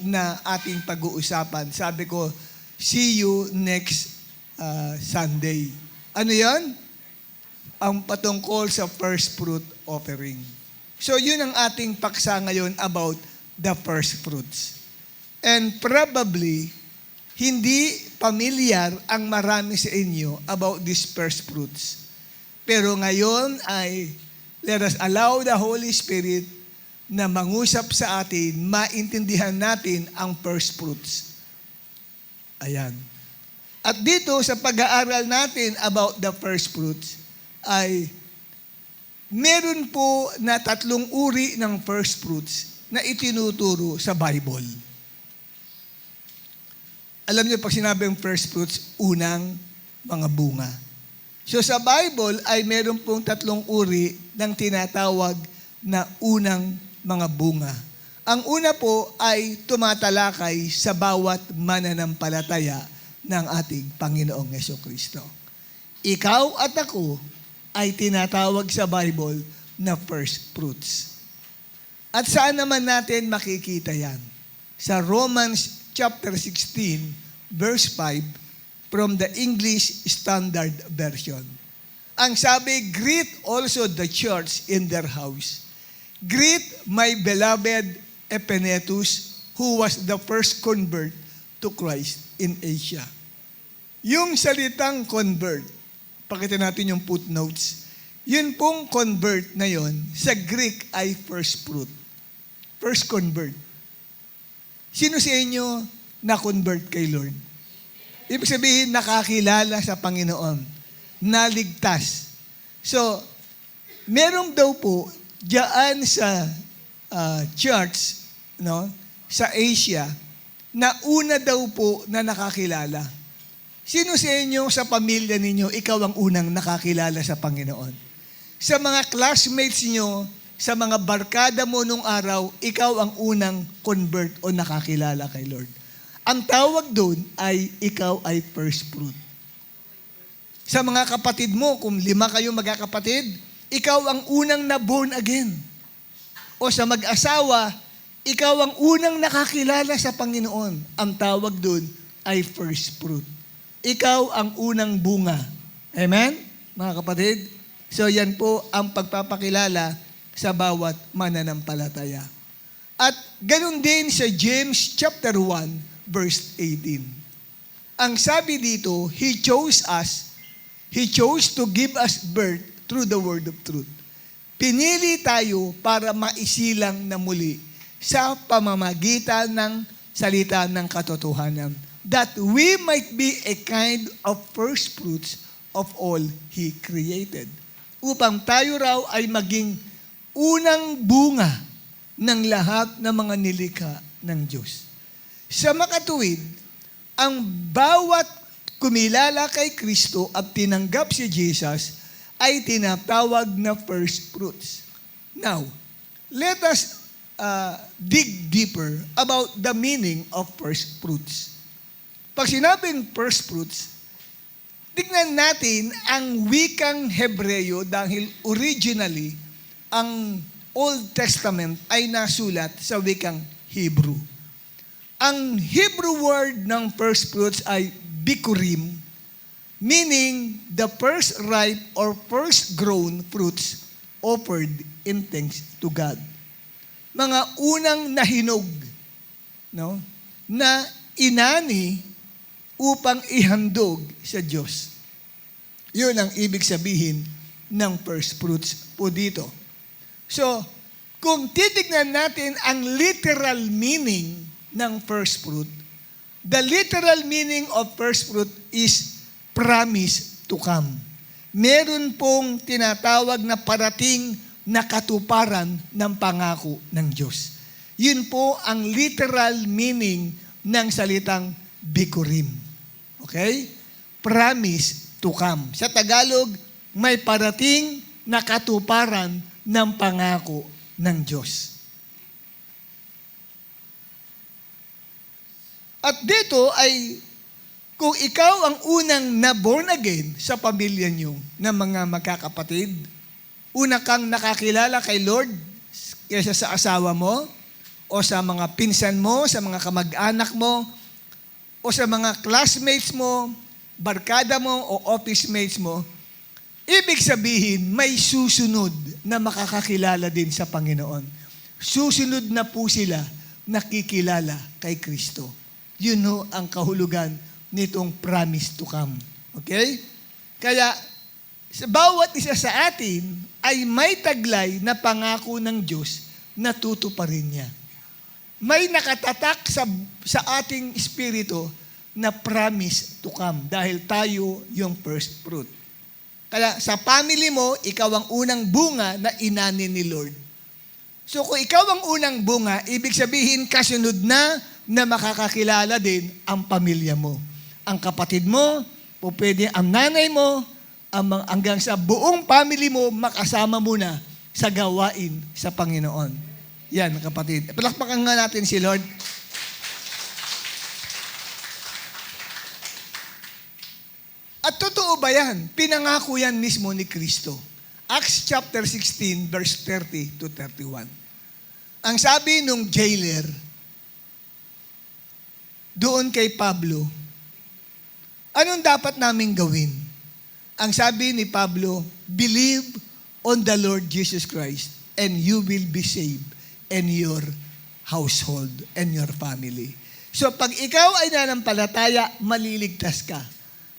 na ating pag-uusapan. Sabi ko, see you next Sunday. Ano yan? Ang patungkol sa first fruit offering. So yun ang ating paksa ngayon about the first fruits. And probably, hindi familiar ang marami sa inyo about these first fruits. Pero ngayon ay let us allow the Holy Spirit na mangusap sa atin, maintindihan natin ang first fruits. Ayan. At dito sa pag-aaral natin about the first fruits, ay meron po na 3 uri ng first fruits na itinuturo sa Bible. Alam niyo, pag sinabing first fruits, unang mga bunga. So sa Bible ay meron pong 3 uri ng tinatawag na unang mga bunga. Ang una po ay tumatalakay sa bawat mananampalataya ng ating Panginoong Jesucristo. Ikaw at ako ay tinatawag sa Bible na first fruits. At saan naman natin makikita yan? Sa Romans chapter 16, verse 5, from the English Standard Version. Ang sabi, greet also the church in their house. Greet my beloved Epenetus, who was the first convert to Christ in Asia. Yung salitang convert, pakita natin yung footnotes. Yun pong convert na yon sa Greek ay first fruit. First convert. Sino sa inyo na-convert kay Lord? Ibig sabihin, nakakilala sa Panginoon. Naligtas. So, meron daw po diyan sa church, no, sa Asia, na una daw po na nakakilala. Sino sa inyo sa pamilya ninyo, ikaw ang unang nakakilala sa Panginoon? Sa mga classmates niyo, sa mga barkada mo nung araw, ikaw ang unang convert o nakakilala kay Lord. Ang tawag doon ay ikaw ay first fruit. Sa mga kapatid mo, kung 5 kayo magkakapatid, ikaw ang unang na-born again. O sa mag-asawa, ikaw ang unang nakakilala sa Panginoon. Ang tawag doon ay first fruit. Ikaw ang unang bunga. Amen? Mga kapatid? So yan po ang pagpapakilala sa bawat mananampalataya. At ganun din sa James chapter 1, verse 18. Ang sabi dito, He chose to give us birth through the word of truth. Pinili tayo para maisilang na muli sa pamamagitan ng salita ng katotohanan, that we might be a kind of first fruits of all He created. Upang tayo raw ay maging unang bunga ng lahat ng mga nilikha ng Diyos. Sa makatuwid, ang bawat kumilala kay Kristo at tinanggap si Jesus ay tinatawag na first fruits. Now, let us dig deeper about the meaning of first fruits. Pag sinabing first fruits, tignan natin ang wikang Hebreo dahil originally, ang Old Testament ay nasulat sa wikang Hebrew. Ang Hebrew word ng first fruits ay bikurim, meaning the first ripe or first grown fruits offered in thanks to God. Mga unang nahinog, no, na inani upang ihandog sa Diyos. Yun ang ibig sabihin ng first fruits po dito. So, kung titignan natin ang literal meaning ng first fruit, the literal meaning of first fruit is promise to come. Meron pong tinatawag na parating na katuparan ng pangako ng Diyos. Yun po ang literal meaning ng salitang bikurim. Okay? Promise to come. Sa Tagalog, may parating na katuparan ng pangako ng Diyos. At dito ay, kung ikaw ang unang na-born again sa pamilya niyo ng mga magkakapatid, una kang nakakilala kay Lord kaysa sa asawa mo, o sa mga pinsan mo, sa mga kamag-anak mo, o sa mga classmates mo, barkada mo, o office mates mo, ibig sabihin, may susunod na makakakilala din sa Panginoon. Susunod na po sila nakikilala kay Kristo. Yun ho ang kahulugan nitong promise to come. Okay? Kaya, sa bawat isa sa atin ay may taglay na pangako ng Diyos na tutuparin niya. May nakatatak sa ating espiritu na promise to come dahil tayo yung first fruit. Kaya sa family mo, ikaw ang unang bunga na inanin ni Lord. So kung ikaw ang unang bunga, ibig sabihin kasunod na makakakilala din ang pamilya mo. Ang kapatid mo, o pwede ang nanay mo, hanggang sa buong family mo, makasama mo na sa gawain sa Panginoon. Yan, kapatid. Palakpakan nga natin si Lord. At totoo ba yan? Pinangako yan mismo ni Kristo. Acts chapter 16, verse 30 to 31. Ang sabi nung jailer, doon kay Pablo, anong dapat naming gawin? Ang sabi ni Pablo, believe on the Lord Jesus Christ and you will be saved and your household and your family. So pag ikaw ay nanampalataya, maliligtas ka.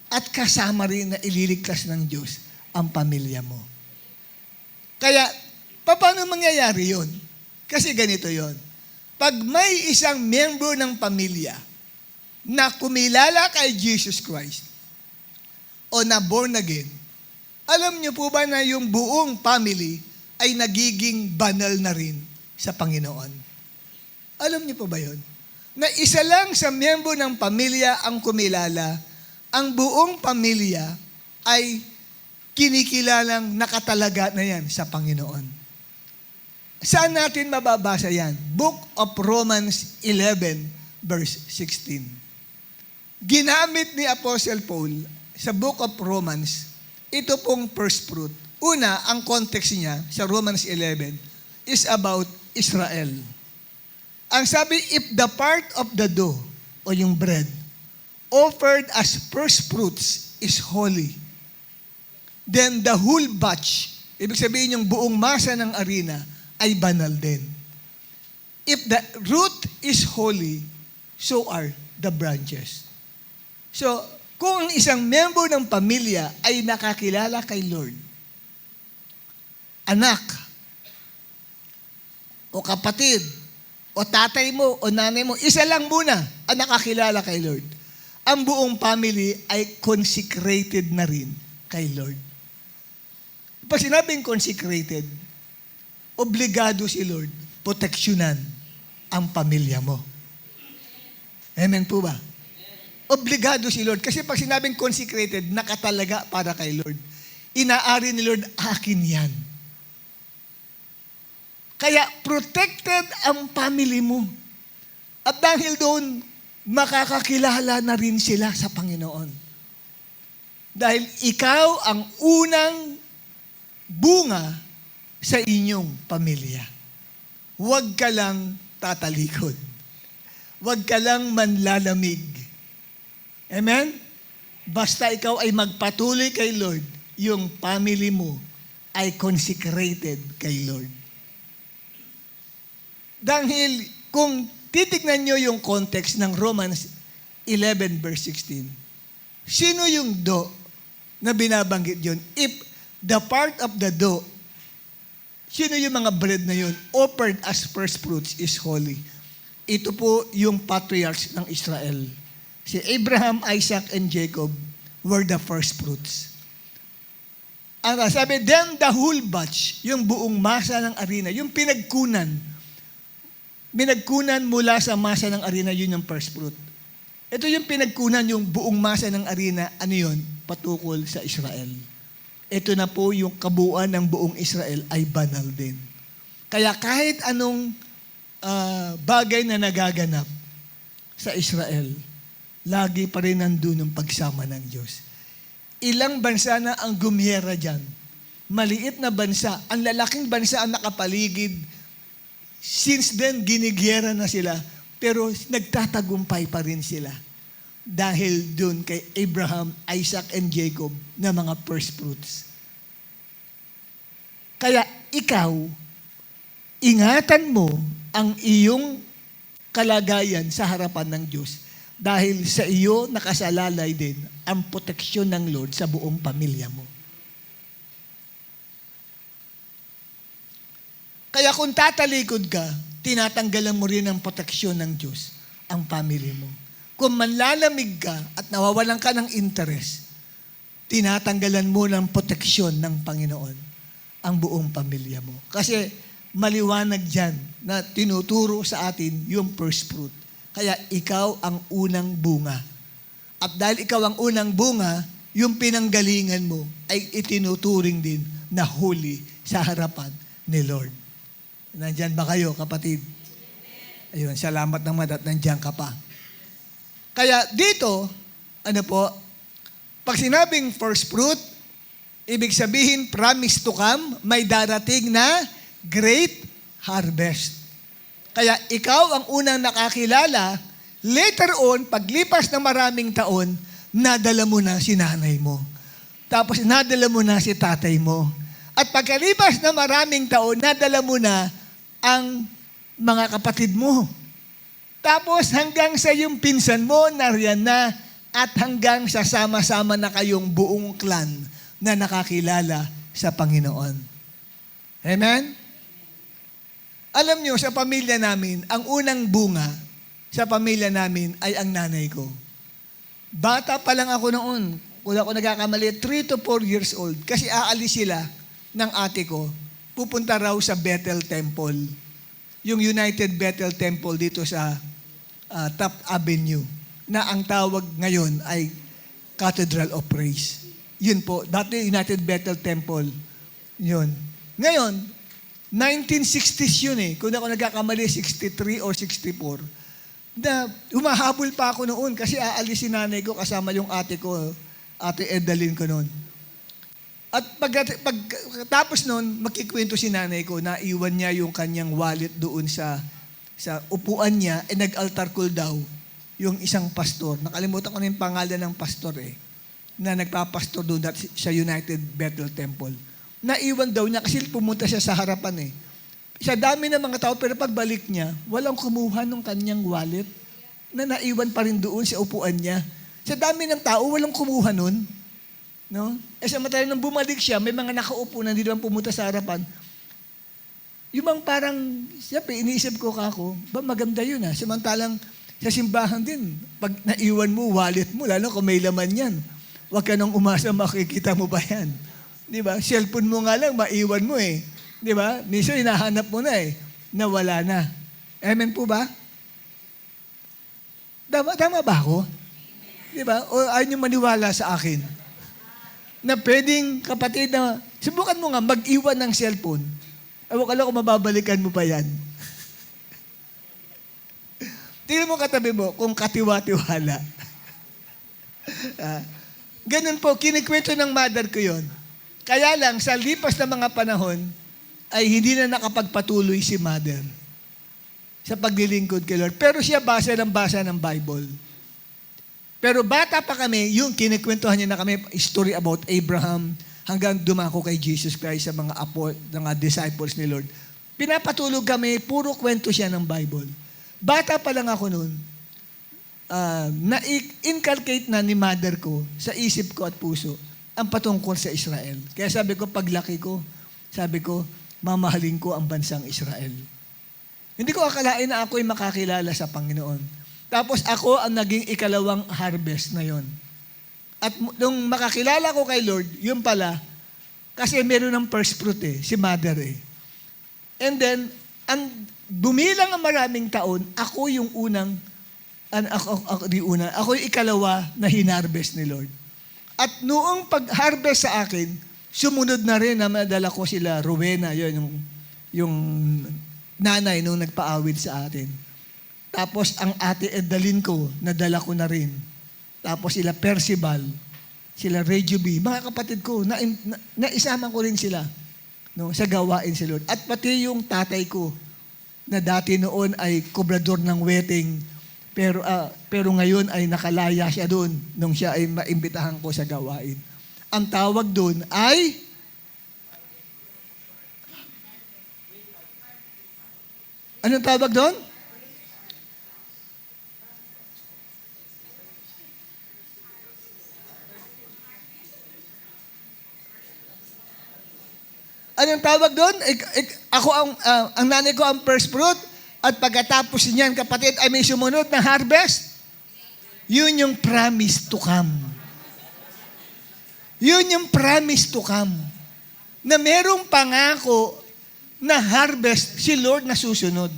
At kasama rin na ililigtas ng Diyos ang pamilya mo. Kaya, paano mangyayari yun? Kasi ganito yon. Pag may isang member ng pamilya na kumilala kay Jesus Christ o na born again, alam niyo po ba na yung buong family ay nagiging banal na rin sa Panginoon? Alam niyo po ba yun? Na isa lang sa member ng pamilya ang kumilala, ang buong pamilya ay kinikilalang nakatalaga na yan sa Panginoon. Saan natin mababasa yan? Book of Romans 11, verse 16. Ginamit ni Apostle Paul sa Book of Romans, ito pong first fruit. Una, ang context niya sa Romans 11 is about Israel. Ang sabi, if the part of the dough, o yung bread, offered as first fruits is holy, then the whole batch, ibig sabihin yung buong masa ng arena, ay banal din. If the root is holy, so are the branches. So, kung ang isang member ng pamilya ay nakakilala kay Lord, anak, o kapatid, o tatay mo, o nanay mo, isa lang muna ang nakakilala kay Lord. Ang buong family ay consecrated na rin kay Lord. Pag sinabing consecrated, obligado si Lord proteksyonan ang pamilya mo. Amen po ba? Obligado si Lord. Kasi pag sinabing consecrated, nakatalaga para kay Lord. Inaari ni Lord, akin yan. Kaya protected ang family mo. At dahil doon, makakakilala na rin sila sa Panginoon. Dahil ikaw ang unang bunga sa inyong pamilya. Huwag ka lang tatalikod. Huwag ka lang manlalamig. Amen? Basta ikaw ay magpatuloy kay Lord, yung family mo ay consecrated kay Lord. Dahil kung titignan nyo yung context ng Romans 11 verse 16, sino yung dough na binabanggit yun? If the part of the dough, sino yung mga bread na yun? Offered as first fruits is holy. Ito po yung patriarchs ng Israel. Si Abraham, Isaac, and Jacob were the first fruits. Ang sabi, then the whole batch, yung buong masa ng arena, yung pinagkunan mula sa masa ng arena, yun yung first fruit. Ito yung pinagkunan, yung buong masa ng arena, ano yun? Patukol sa Israel. Ito na po yung kabuuan ng buong Israel ay banal din. Kaya kahit anong bagay na nagaganap sa Israel, lagi pa rin nandun ang pagsama ng Diyos. Ilang bansa na ang gumiyera dyan. Maliit na bansa. Ang lalaking bansa ang nakapaligid since then, ginigyera na sila, pero nagtatagumpay pa rin sila. Dahil dun kay Abraham, Isaac, and Jacob na mga first fruits. Kaya ikaw, ingatan mo ang iyong kalagayan sa harapan ng Diyos. Dahil sa iyo nakasalalay din ang proteksyon ng Lord sa buong pamilya mo. Kaya kung tatalikod ka, tinatanggalan mo rin ang proteksyon ng Diyos ang family mo. Kung manlalamig ka at nawawalan ka ng interest, tinatanggalan mo ng proteksyon ng Panginoon ang buong pamilya mo. Kasi maliwanag dyan na tinuturo sa atin yung first fruit. Kaya ikaw ang unang bunga. At dahil ikaw ang unang bunga, yung pinanggalingan mo ay itinuturing din na holy sa harapan ni Lord. Nandyan ba kayo, kapatid? Ayun, salamat naman at nandyan ka pa. Kaya dito, pag sinabing first fruit, ibig sabihin, promise to come, may darating na great harvest. Kaya ikaw ang unang nakakilala, later on, paglipas ng maraming taon, nadala mo na si nanay mo. Tapos nadala mo na si tatay mo. At pagkalipas ng maraming taon, nadala mo na ang mga kapatid mo. Tapos hanggang sa yung pinsan mo, nariyan na, at hanggang sa sama-sama na kayong buong clan na nakakilala sa Panginoon. Amen? Alam nyo, sa pamilya namin, ang unang bunga sa pamilya namin ay ang nanay ko. Bata pa lang ako noon, kung ako nagkakamali, 3 to 4 years old. Kasi aalis sila ng ate ko, pupunta raw sa Bethel Temple. Yung United Bethel Temple dito sa Top Avenue, na ang tawag ngayon ay Cathedral of Praise. Yun po, dati United Bethel Temple. Yun. Ngayon, 1960s yun eh. Kung ako nagkakamali, 63 or 64. Na humahabol pa ako noon kasi aalis si nanay ko kasama yung ate ko, ate Edalyn ko noon. At pagkatapos noon, magkikwento si nanay ko na iwan niya yung kanyang wallet doon sa upuan niya, nag-altar call daw yung isang pastor. Nakalimutan ko na yung pangalan ng pastor na nagpapastor doon sa United Bethel Temple. Naiwan daw niya kasi pumunta siya sa harapan Sa dami ng mga tao, pero pagbalik niya, walang kumuha ng kanyang wallet na naiwan pa rin doon sa upuan niya. Sa dami ng tao, walang kumuha nun. No? Samantala nung bumalik siya, may mga nakaupo na hindi naman pumunta sa harapan. Yung bang parang, siyempre, iniisip ko kako, ba maganda yun Samantalang sa simbahan din, pag naiwan mo, wallet mo, lalo kung may laman yan, huwag ka nang umasa makikita mo ba yan. Di ba? Cellphone mo nga lang, maiwan mo Di ba? Minsan hinahanap mo na na wala na. Amen po ba? Tama ba ako? Di ba? O ayaw niyo maniwala sa akin? Na pwedeng, kapatid, na subukan mo nga, mag-iwan ng cellphone. Ewan ka lang kung mababalikan mo pa yan. Tingnan mo katabi mo kung katiwa-tiwala. Ganun po, kinikwento ng mother ko yon. Kaya lang, sa lipas ng mga panahon, ay hindi na nakapagpatuloy si mother sa paglilingkod kay Lord. Pero siya basa ng Bible. Pero bata pa kami, yung kinikwentuhan niya na kami, story about Abraham, hanggang dumako kay Jesus Christ sa mga disciples ni Lord. Pinapatulog kami, puro kwento siya ng Bible. Bata pa lang ako noon, na-inculcate na ni mother ko sa isip ko at puso ang patungkol sa Israel. Kaya sabi ko, paglaki ko, mamahalin ko ang bansang Israel. Hindi ko akalain na ako'y makakilala sa Panginoon. Tapos ako ang naging ikalawang harvest na yon. At nung makakilala ko kay Lord, yun pala, kasi meron ng first fruit si mother And then, bumilang ang maraming taon, ako yung unang, ako yung ikalawa na hinarvest ni Lord. At noong pag-harvest sa akin, sumunod na rin na madala ko sila, Rowena, yun, yung nanay nung nagpaawid sa atin. Tapos ang ate Edalyn ko, nadala ko na rin. Tapos sila Percival, sila Reggie B, mga kapatid ko, naisama ko rin sila sa gawain si Lord. At pati yung tatay ko, na dati noon ay kubrador ng wedding, pero ngayon ay nakalaya siya doon nung siya ay maimbitahan ko sa gawain. Ang tawag doon ay anong tawag doon? Anong tawag doon? Ako ang nanay ko ang first fruit at pagkatapos niyan, kapatid, ay may sumunod na harvest. Yun yung promise to come. Yun yung promise to come. Na merong pangako na harvest si Lord na susunod.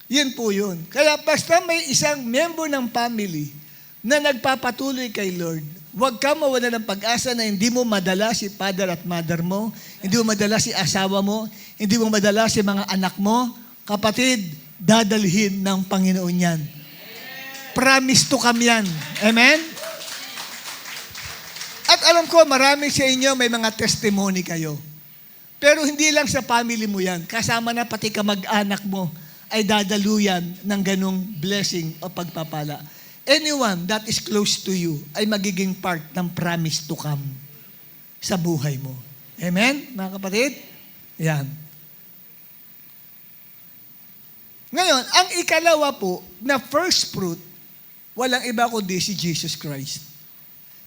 Yun po yun. Kaya basta may isang member ng family na nagpapatuloy kay Lord, huwag ka mawala ng pag-asa na hindi mo madala si father at mother mo, hindi mo madala si asawa mo, hindi mo madala si mga anak mo. Kapatid, dadalhin ng Panginoon yan. Promise to come yan. Amen? At alam ko, marami sa inyo may mga testimony kayo. Pero hindi lang sa family mo yan. Kasama na pati kamag-anak mo ay dadaluyan ng ganong blessing o pagpapala. Anyone that is close to you ay magiging part ng promise to come sa buhay mo. Amen, mga kapatid? Yan. Ngayon, ang ikalawa po na first fruit, walang iba kundi si Jesus Christ.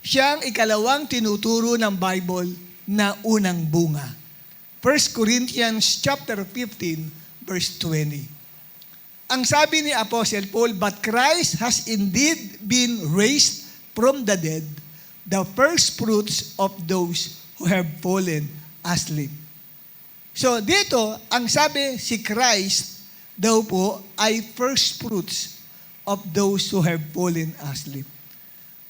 Siya ang ikalawang tinuturo ng Bible na unang bunga. 1 Corinthians chapter 15, verse 20. Ang sabi ni Apostle Paul, but Christ has indeed been raised from the dead, the first fruits of those who have fallen asleep. So dito, ang sabi si Christ daw po ay first fruits of those who have fallen asleep.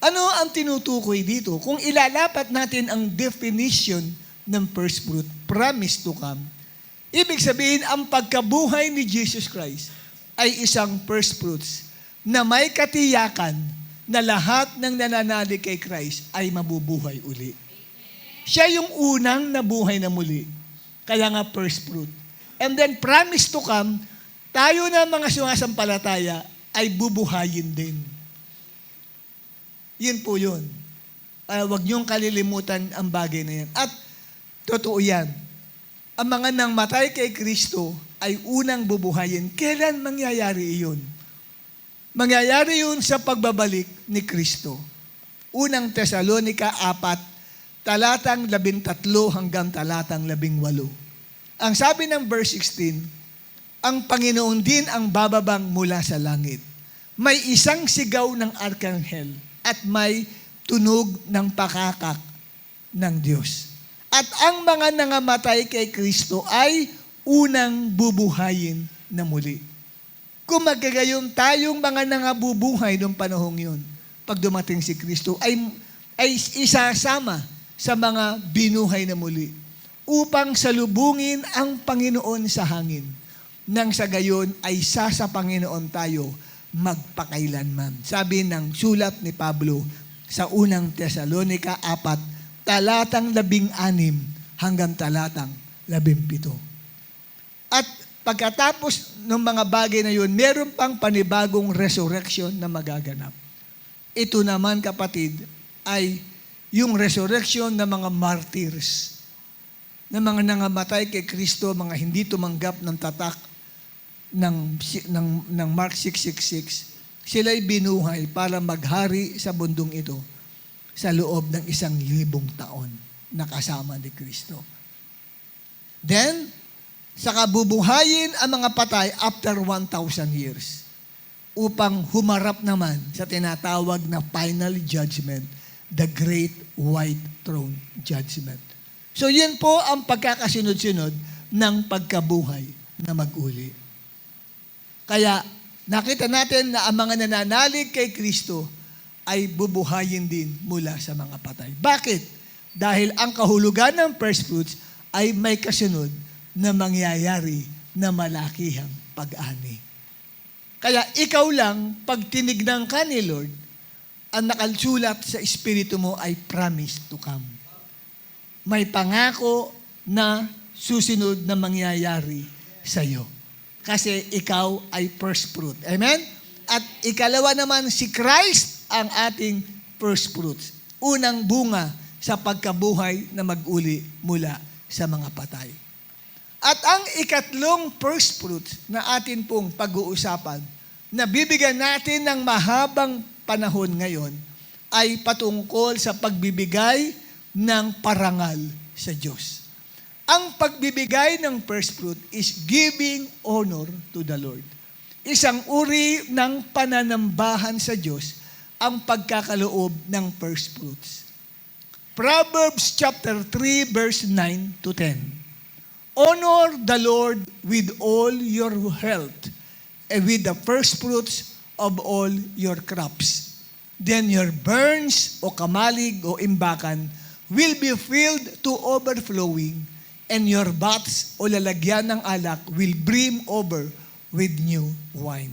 Ano ang tinutukoy dito? Kung ilalapat natin ang definition ng first fruit, promise to come, ibig sabihin ang pagkabuhay ni Jesus Christ ay isang first fruits na may katiyakan na lahat ng nananalig kay Christ ay mabubuhay uli. Siya yung unang nabuhay na muli. Kaya nga first fruit. And then promise to come, tayo na mga sumasampalataya ay bubuhayin din. Yun po yun. Huwag niyong kalilimutan ang bagay na yan. At totoo yan. Ang mga nang matay kay Kristo ay unang bubuhayin. Kailan mangyayari iyon? Mangyayari yun sa pagbabalik ni Kristo. Unang Tesalonica 4, talatang 13 hanggang talatang 18. Ang sabi ng verse 16, ang Panginoon din ang bababang mula sa langit. May isang sigaw ng arkanghel at may tunog ng pakakak ng Diyos. At ang mga nangamatay kay Kristo ay unang bubuhayin na muli. Kung magkagayon tayong mga nangabubuhay noong panahong yun, pag dumating si Kristo, ay isasama sa mga binuhay na muli upang salubungin ang Panginoon sa hangin. Nang sa gayon ay sa Panginoon tayo magpakailanman. Sabi ng sulat ni Pablo sa unang Tesalonica 4, talatang 16 hanggang talatang 17. At pagkatapos ng mga bagay na yun, meron pang panibagong resurrection na magaganap. Ito naman, kapatid, ay yung resurrection ng mga martyrs, ng mga nangamatay kay Kristo, mga hindi tumanggap ng tatak ng Mark 6:66. Sila'y binuhay para maghari sa bundong ito sa loob ng 1,000 taon na kasama ni Kristo. Then, saka bubuhayin ang mga patay after 1,000 years upang humarap naman sa tinatawag na final judgment, the great white throne judgment. So yun po ang pagkakasunod-sunod ng pagkabuhay na mag-uli. Kaya nakita natin na ang mga nananalig kay Kristo ay bubuhayin din mula sa mga patay. Bakit? Dahil ang kahulugan ng first fruits ay may kasunod na mangyayari na malakihang pag-ani. Kaya ikaw lang, pag tinignan ka ni Lord, ang nakalsulat sa espiritu mo ay promise to come. May pangako na susunod na mangyayari sa iyo. Kasi ikaw ay first fruit. Amen? At ikalawa naman, si Christ ang ating first fruits. Unang bunga sa pagkabuhay na mag-uli mula sa mga patay. At ang ikatlong first fruits na atin pong pag-uusapan, na bibigyan natin ng mahabang panahon ngayon, ay patungkol sa pagbibigay ng parangal sa Diyos. Ang pagbibigay ng first fruit is giving honor to the Lord. Isang uri ng pananambahan sa Diyos ang pagkakaloob ng first fruits. Proverbs chapter 3 verse 9 to 10. Honor the Lord with all your health and with the first fruits of all your crops. Then your barns o kamalig o imbakan will be filled to overflowing, and your vats o lalagyan ng alak will brim over with new wine.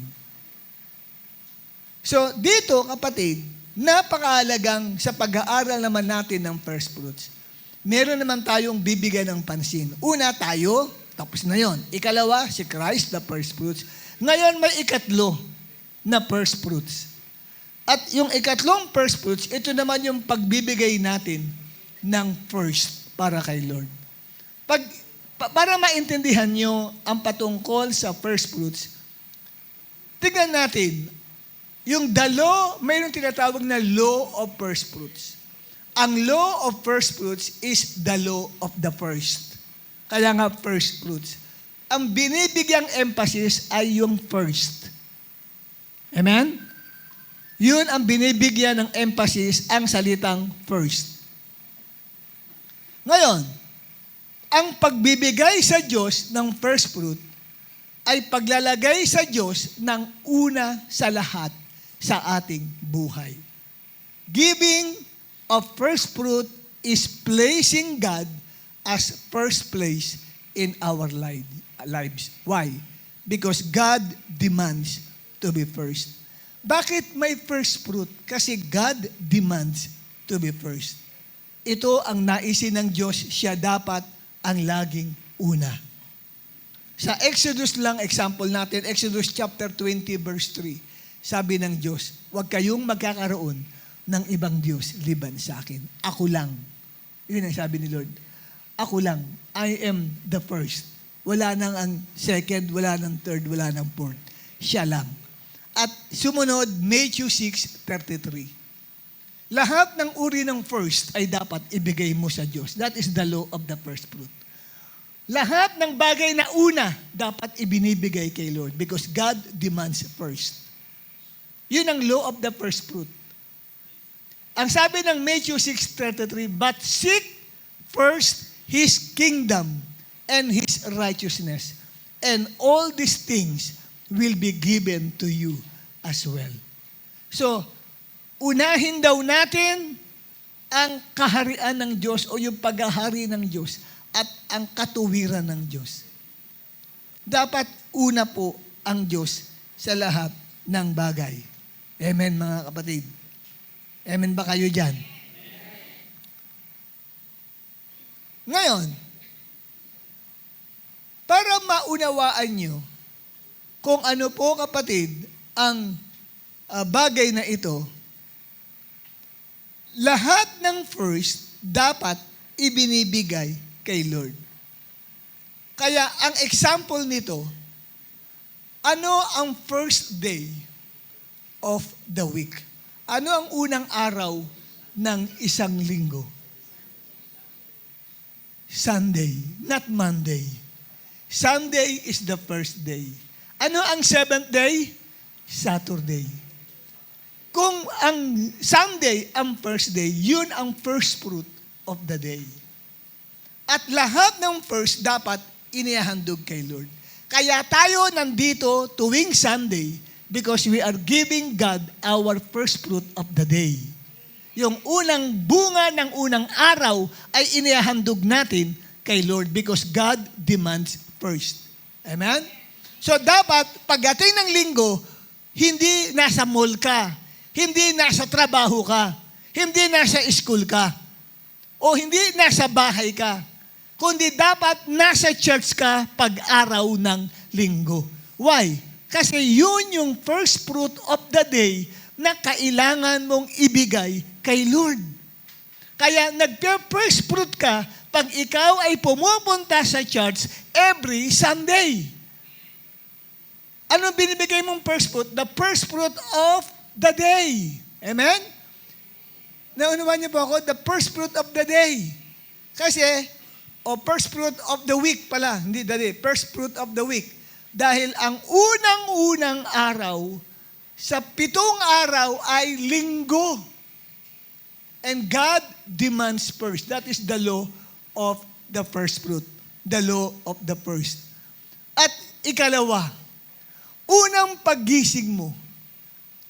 So dito kapatid, napakahalagang sa pag-aaral naman natin ng first fruits. Meron naman tayong bibigyan ng pansin. Una tayo, tapos na yon. Ikalawa, si Christ, the first fruits. Ngayon may ikatlo na first fruits. At yung ikatlong first fruits, ito naman yung pagbibigay natin ng first para kay Lord. Para maintindihan nyo ang patungkol sa first fruits, tignan natin, yung the law, mayroong tinatawag na law of first fruits. Ang law of first fruits is the law of the first. Kaya nga first fruits. Ang binibigyang emphasis ay yung first. Amen? Yun ang binibigyan ng emphasis, ang salitang first. Ngayon, ang pagbibigay sa Diyos ng first fruit ay paglalagay sa Diyos ng una sa lahat sa ating buhay. Giving of first fruit is placing God as first place in our lives. Why? Because God demands to be first. Bakit may first fruit? Kasi God demands to be first. Ito ang naisin ng Diyos, siya dapat ang laging una. Sa Exodus lang, example natin, Exodus chapter 20 verse 3, sabi ng Diyos, huwag kayong magkakaroon ng ibang Diyos liban sa akin. Ako lang. Yun ang sabi ni Lord. Ako lang. I am the first. Wala nang ang second, wala nang third, wala nang fourth. Siya lang. At sumunod, Matthew 6:33. Lahat ng uri ng first ay dapat ibigay mo sa Diyos. That is the law of the first fruit. Lahat ng bagay na una, dapat ibinibigay kay Lord because God demands first. Yun ang law of the first fruit. Ang sabi ng Matthew 6:33, but seek first His kingdom and His righteousness, and all these things will be given to you as well. So, unahin daw natin ang kaharian ng Diyos o yung paghahari ng Diyos at ang katuwiran ng Diyos. Dapat una po ang Diyos sa lahat ng bagay. Amen, mga kapatid. Amen ba kayo dyan? Ngayon, para maunawaan nyo kung ano po kapatid ang bagay na ito, lahat ng first dapat ibinibigay kay Lord. Kaya ang example nito, ano ang first day of the week? Ano ang unang araw ng isang linggo? Sunday, not Monday. Sunday is the first day. Ano ang seventh day? Saturday. Kung ang Sunday ang first day, yun ang first fruit of the day. At lahat ng first dapat inihandog kay Lord. Kaya tayo nandito tuwing Sunday because we are giving God our first fruit of the day. Yung unang bunga ng unang araw ay inihandog natin kay Lord because God demands first. Amen? So dapat pagdating ng linggo, hindi nasa mall ka, hindi nasa trabaho ka, hindi nasa school ka, o hindi nasa bahay ka. kundi dapat nasa church ka pag-araw ng linggo. Why? Kasi yun yung first fruit of the day na kailangan mong ibigay kay Lord. Kaya nag-first fruit ka pag ikaw ay pumupunta sa church every Sunday. Ano binibigay mong first fruit? The first fruit of the day. Amen? Naunawan niyo po ako? The first fruit of the day. Kasi, first fruit of the week pala. Hindi the day. First fruit of the week. Dahil ang unang-unang araw, sa 7 araw ay linggo. And God demands first. That is the law of the first fruit. The law of the first. At ikalawa, unang paggising mo.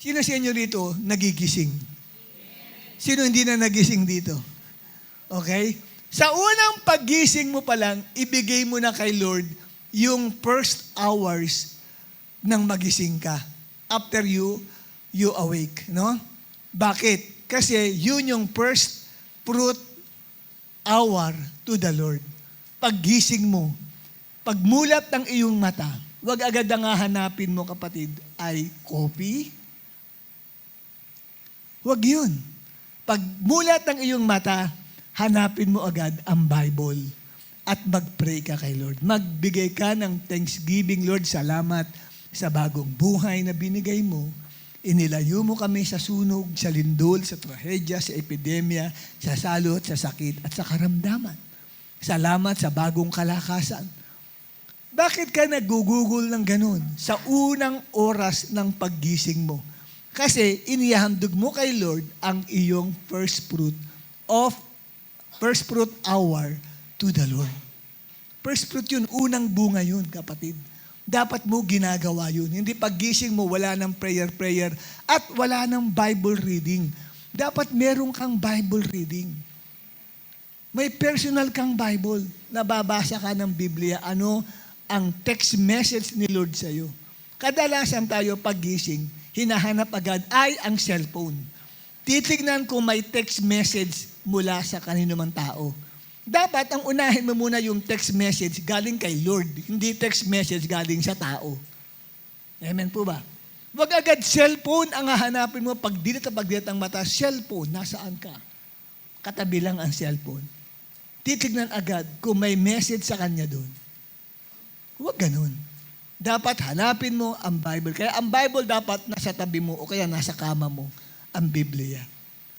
Sino sa inyo rito nagigising? Sino hindi na nagising dito? Okay? Sa unang paggising mo pa lang, ibigay mo na kay Lord yung first hours ng magising ka. After you awake. No? Bakit? Kasi yun yung first fruit hour to the Lord. Paggising mo, pagmulat ng iyong mata, wag agad ang hahanapin mo, kapatid, ay coffee. Wag yun. Pagmulat ng iyong mata, hanapin mo agad ang Bible at mag-pray ka kay Lord. Magbigay ka ng thanksgiving, Lord, salamat sa bagong buhay na binigay mo. Inilayo mo kami sa sunog, sa lindol, sa trahedya, sa epidemya, sa salot, sa sakit, at sa karamdaman. Salamat sa bagong kalakasan. Bakit ka nagugugol ng ganun? Sa unang oras ng paggising mo. Kasi inihandog mo kay Lord ang iyong first fruit hour to the Lord. First fruit yun, unang bunga yun, kapatid. Dapat mo ginagawa yun. Hindi paggising mo, wala ng prayer, at wala ng Bible reading. Dapat meron kang Bible reading. May personal kang Bible. Nababasa ka ng Biblia. Ano ang text message ni Lord sa'yo? Kadalasan tayo paggising, hinahanap agad ay ang cellphone. Titignan kung may text message mula sa kanino mang tao. Dapat ang unahin mo muna yung text message galing kay Lord, hindi text message galing sa tao. Amen po ba? Wag agad cellphone ang hahanapin mo pag dilit ang mata, cellphone, nasaan ka? Katabi lang ang cellphone. Titignan agad kung may message sa kanya doon. Huwag ganun. Dapat hanapin mo ang Bible. Kaya ang Bible dapat nasa tabi mo o kaya nasa kama mo, ang Biblia.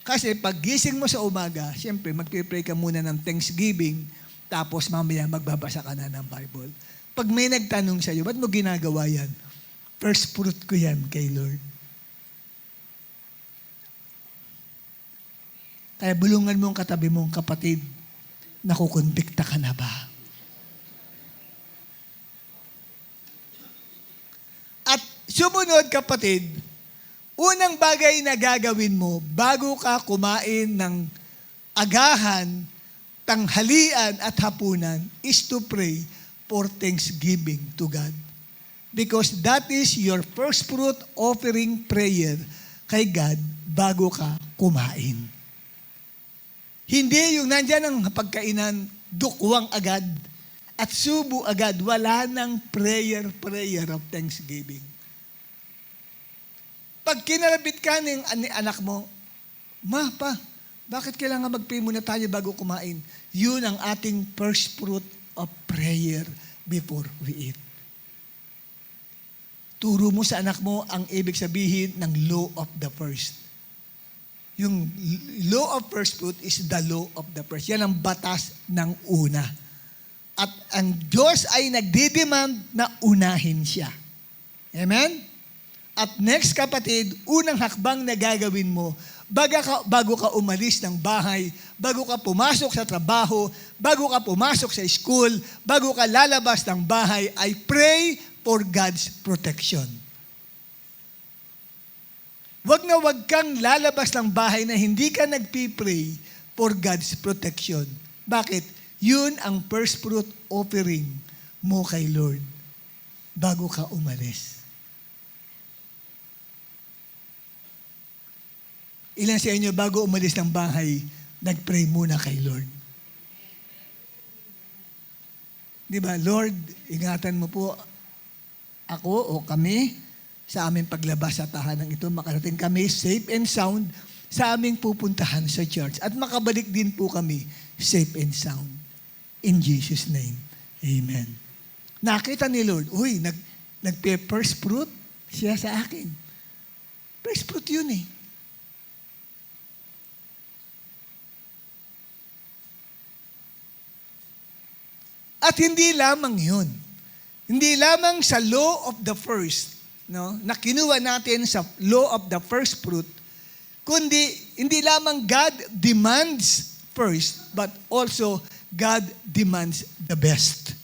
Kasi pag gising mo sa umaga, siyempre magpipray ka muna ng Thanksgiving, tapos mamaya magbabasa ka na ng Bible. Pag may nagtanong sa iyo, ba't mo ginagawa yan? First fruit ko yan kay Lord. Kaya bulungan mo ang katabi mong kapatid, nakukonbikta ka na ba? At sumunod, kapatid, unang bagay na gagawin mo bago ka kumain ng agahan, tanghalian at hapunan is to pray for thanksgiving to God. Because that is your first fruit offering prayer kay God bago ka kumain. Hindi yung nandyan ang pagkainan, dukwang agad at subo agad. Wala ng prayer of thanksgiving. Pag kinarabit ka ng anak mo, Ma, Pa, bakit kailangan mag-pray muna tayo bago kumain? Yun ang ating first fruit of prayer before we eat. Turo mo sa anak mo ang ibig sabihin ng law of the first. Yung law of first fruit is the law of the first. Yan ang batas ng una. At ang Diyos ay nagdidemand na unahin siya. Amen? At next, kapatid, unang hakbang na gagawin mo, bago ka umalis ng bahay, bago ka pumasok sa trabaho, bago ka pumasok sa school, bago ka lalabas ng bahay, ay pray for God's protection. Wag na wag kang lalabas ng bahay na hindi ka nagpipray for God's protection. Bakit? Yun ang first fruit offering mo kay Lord bago ka umalis. Ilan sa inyo bago umalis ng bahay, nag-pray muna kay Lord? Di ba, Lord, ingatan mo po ako o kami sa aming paglabas sa tahanang ito. Makarating kami safe and sound sa aming pupuntahan sa church. At makabalik din po kami safe and sound. In Jesus' name, amen. Nakita ni Lord, nagpe-first fruit siya sa akin. First fruit yun eh. At hindi lamang yun. Hindi lamang sa law of the first, no, na kinuha natin sa law of the first fruit, kundi hindi lamang God demands first, but also God demands the best.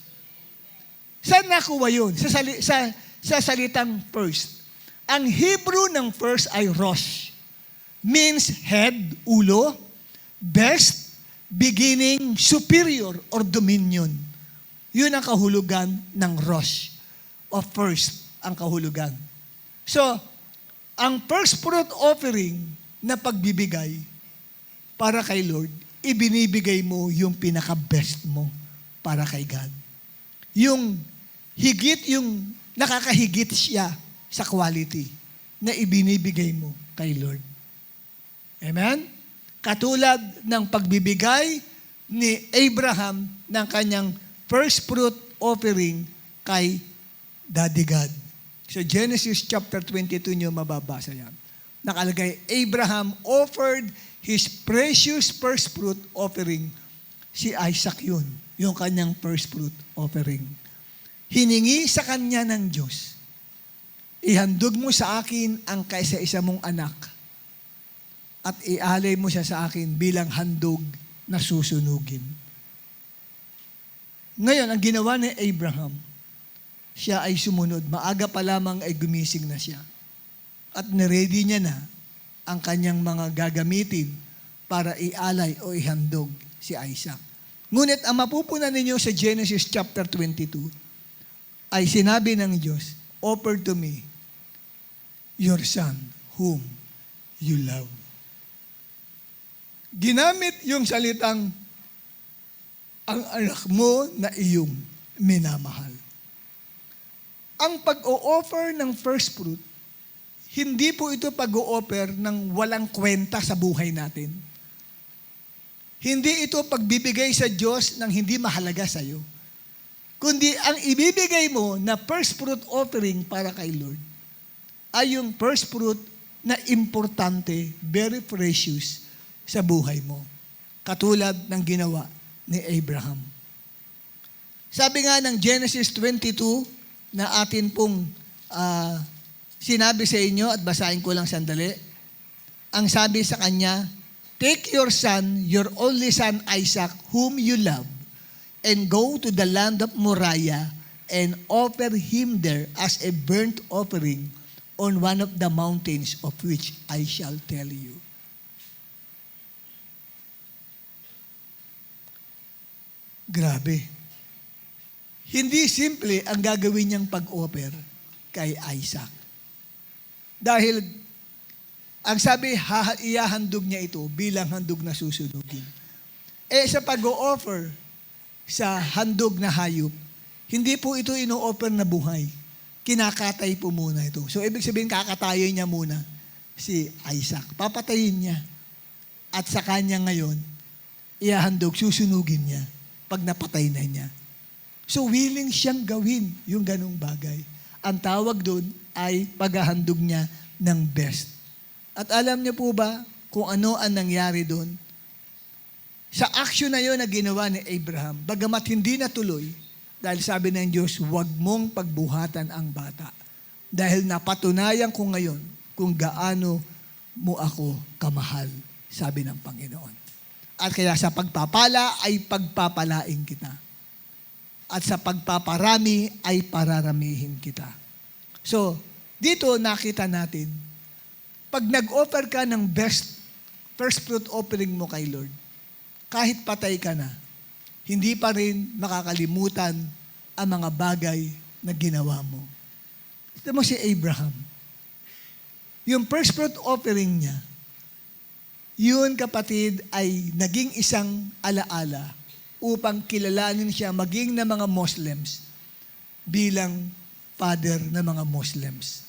Saan nakuha yun? Sa salitang first. Ang Hebrew ng first ay rosh. Means head, ulo, best, beginning, superior, or dominion. Yun ang kahulugan ng rosh, o first, ang kahulugan. So, ang first fruit offering na pagbibigay para kay Lord, ibinibigay mo yung pinaka-best mo para kay God. Yung higit, yung nakakahigit siya sa quality na ibinibigay mo kay Lord. Amen? Katulad ng pagbibigay ni Abraham ng kanyang first fruit offering kay Daddy God. So Genesis chapter 22 nyo mababasa yan. Nakalagay, Abraham offered his precious first fruit offering. Si Isaac yun, yung kanyang first fruit offering. Hiningi sa kanya ng Diyos, ihandog mo sa akin ang kaisa-isa mong anak at ialay mo siya sa akin bilang handog na susunugin. Ngayon, ang ginawa ni Abraham, siya ay sumunod. Maaga pa lamang ay gumising na siya. At niready niya na ang kanyang mga gagamitin para ialay o ihandog si Isaac. Ngunit ang mapupunan ninyo sa Genesis chapter 22 ay sinabi ng Diyos, offer to me your son whom you love. Ginamit yung salitang ang anak mo na iyong minamahal. Ang pag-o-offer ng first fruit, hindi po ito pag-o-offer ng walang kwenta sa buhay natin. Hindi ito pagbibigay sa Diyos ng hindi mahalaga sa iyo. Kundi ang ibibigay mo na first fruit offering para kay Lord ay yung first fruit na importante, very precious sa buhay mo. Katulad ng ginawa ni Abraham. Sabi nga ng Genesis 22 na atin pong sinabi sa inyo at basahin ko lang sandali. Ang sabi sa kanya, take your son, your only son Isaac, whom you love, and go to the land of Moriah and offer him there as a burnt offering on one of the mountains of which I shall tell you. Grabe. Hindi simple ang gagawin niyang pag-offer kay Isaac. Dahil, ang sabi, ihahandog niya ito bilang handog na susunugin. Sa pag-o-offer sa handog na hayop, hindi po ito ino-offer na buhay. Kinakatay po muna ito. So, ibig sabihin, kakatayin niya muna si Isaac. Papatayin niya. At sa kanya ngayon, ihahandog, susunugin niya pag napatay na niya. So, willing siyang gawin yung ganong bagay. Ang tawag doon ay paghahandog niya ng best. At alam niyo po ba kung ano ang nangyari doon? Sa action na yun na ginawa ni Abraham, bagamat hindi natuloy, dahil sabi ng Diyos, huwag mong pagbuhatan ang bata. Dahil napatunayan ko ngayon kung gaano mo ako kamahal, sabi ng Panginoon. At kaya sa pagpapala ay pagpapalain kita. At sa pagpaparami ay pararamihin kita. So, dito nakita natin, pag nag-offer ka ng best first fruit offering mo kay Lord, kahit patay ka na, hindi pa rin makakalimutan ang mga bagay na ginawa mo. Ito mo si Abraham. Yung first fruit offering niya, yun kapatid ay naging isang alaala upang kilalanin siya maging ng mga Muslims bilang father ng mga Muslims.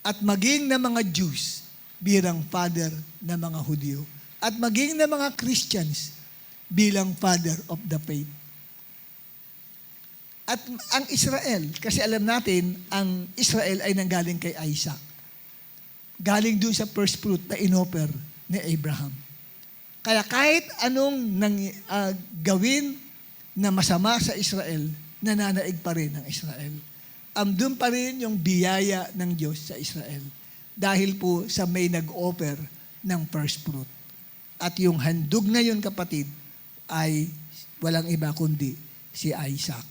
At maging ng mga Jews bilang father ng mga Hudyo. At maging ng mga Christians bilang father of the faith. At ang Israel, kasi alam natin, ang Israel ay nanggaling kay Isaac. Galing dun sa first fruit na inoffer ni Abraham. Kaya kahit anong gawin na masama sa Israel, nananaig pa rin ang Israel. Andun pa rin yung biyaya ng Diyos sa Israel. Dahil po sa may nag-offer ng first fruit. At yung handog na yun, kapatid, ay walang iba kundi si Isaac.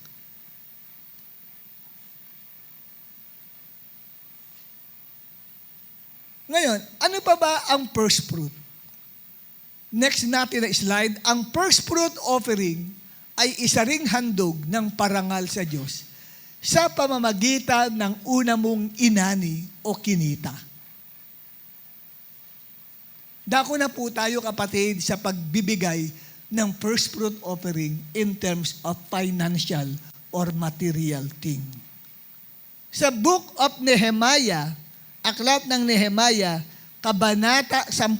Ngayon, ano pa ba ang first fruit? Next natin na slide, ang first fruit offering ay isa ring handog ng parangal sa Diyos sa pamamagitan ng una mong inani o kinita. Dako na po tayo, kapatid, sa pagbibigay ng first fruit offering in terms of financial or material thing. Sa Book of Nehemiah, Aklat ng Nehemiah, Kabanata 10,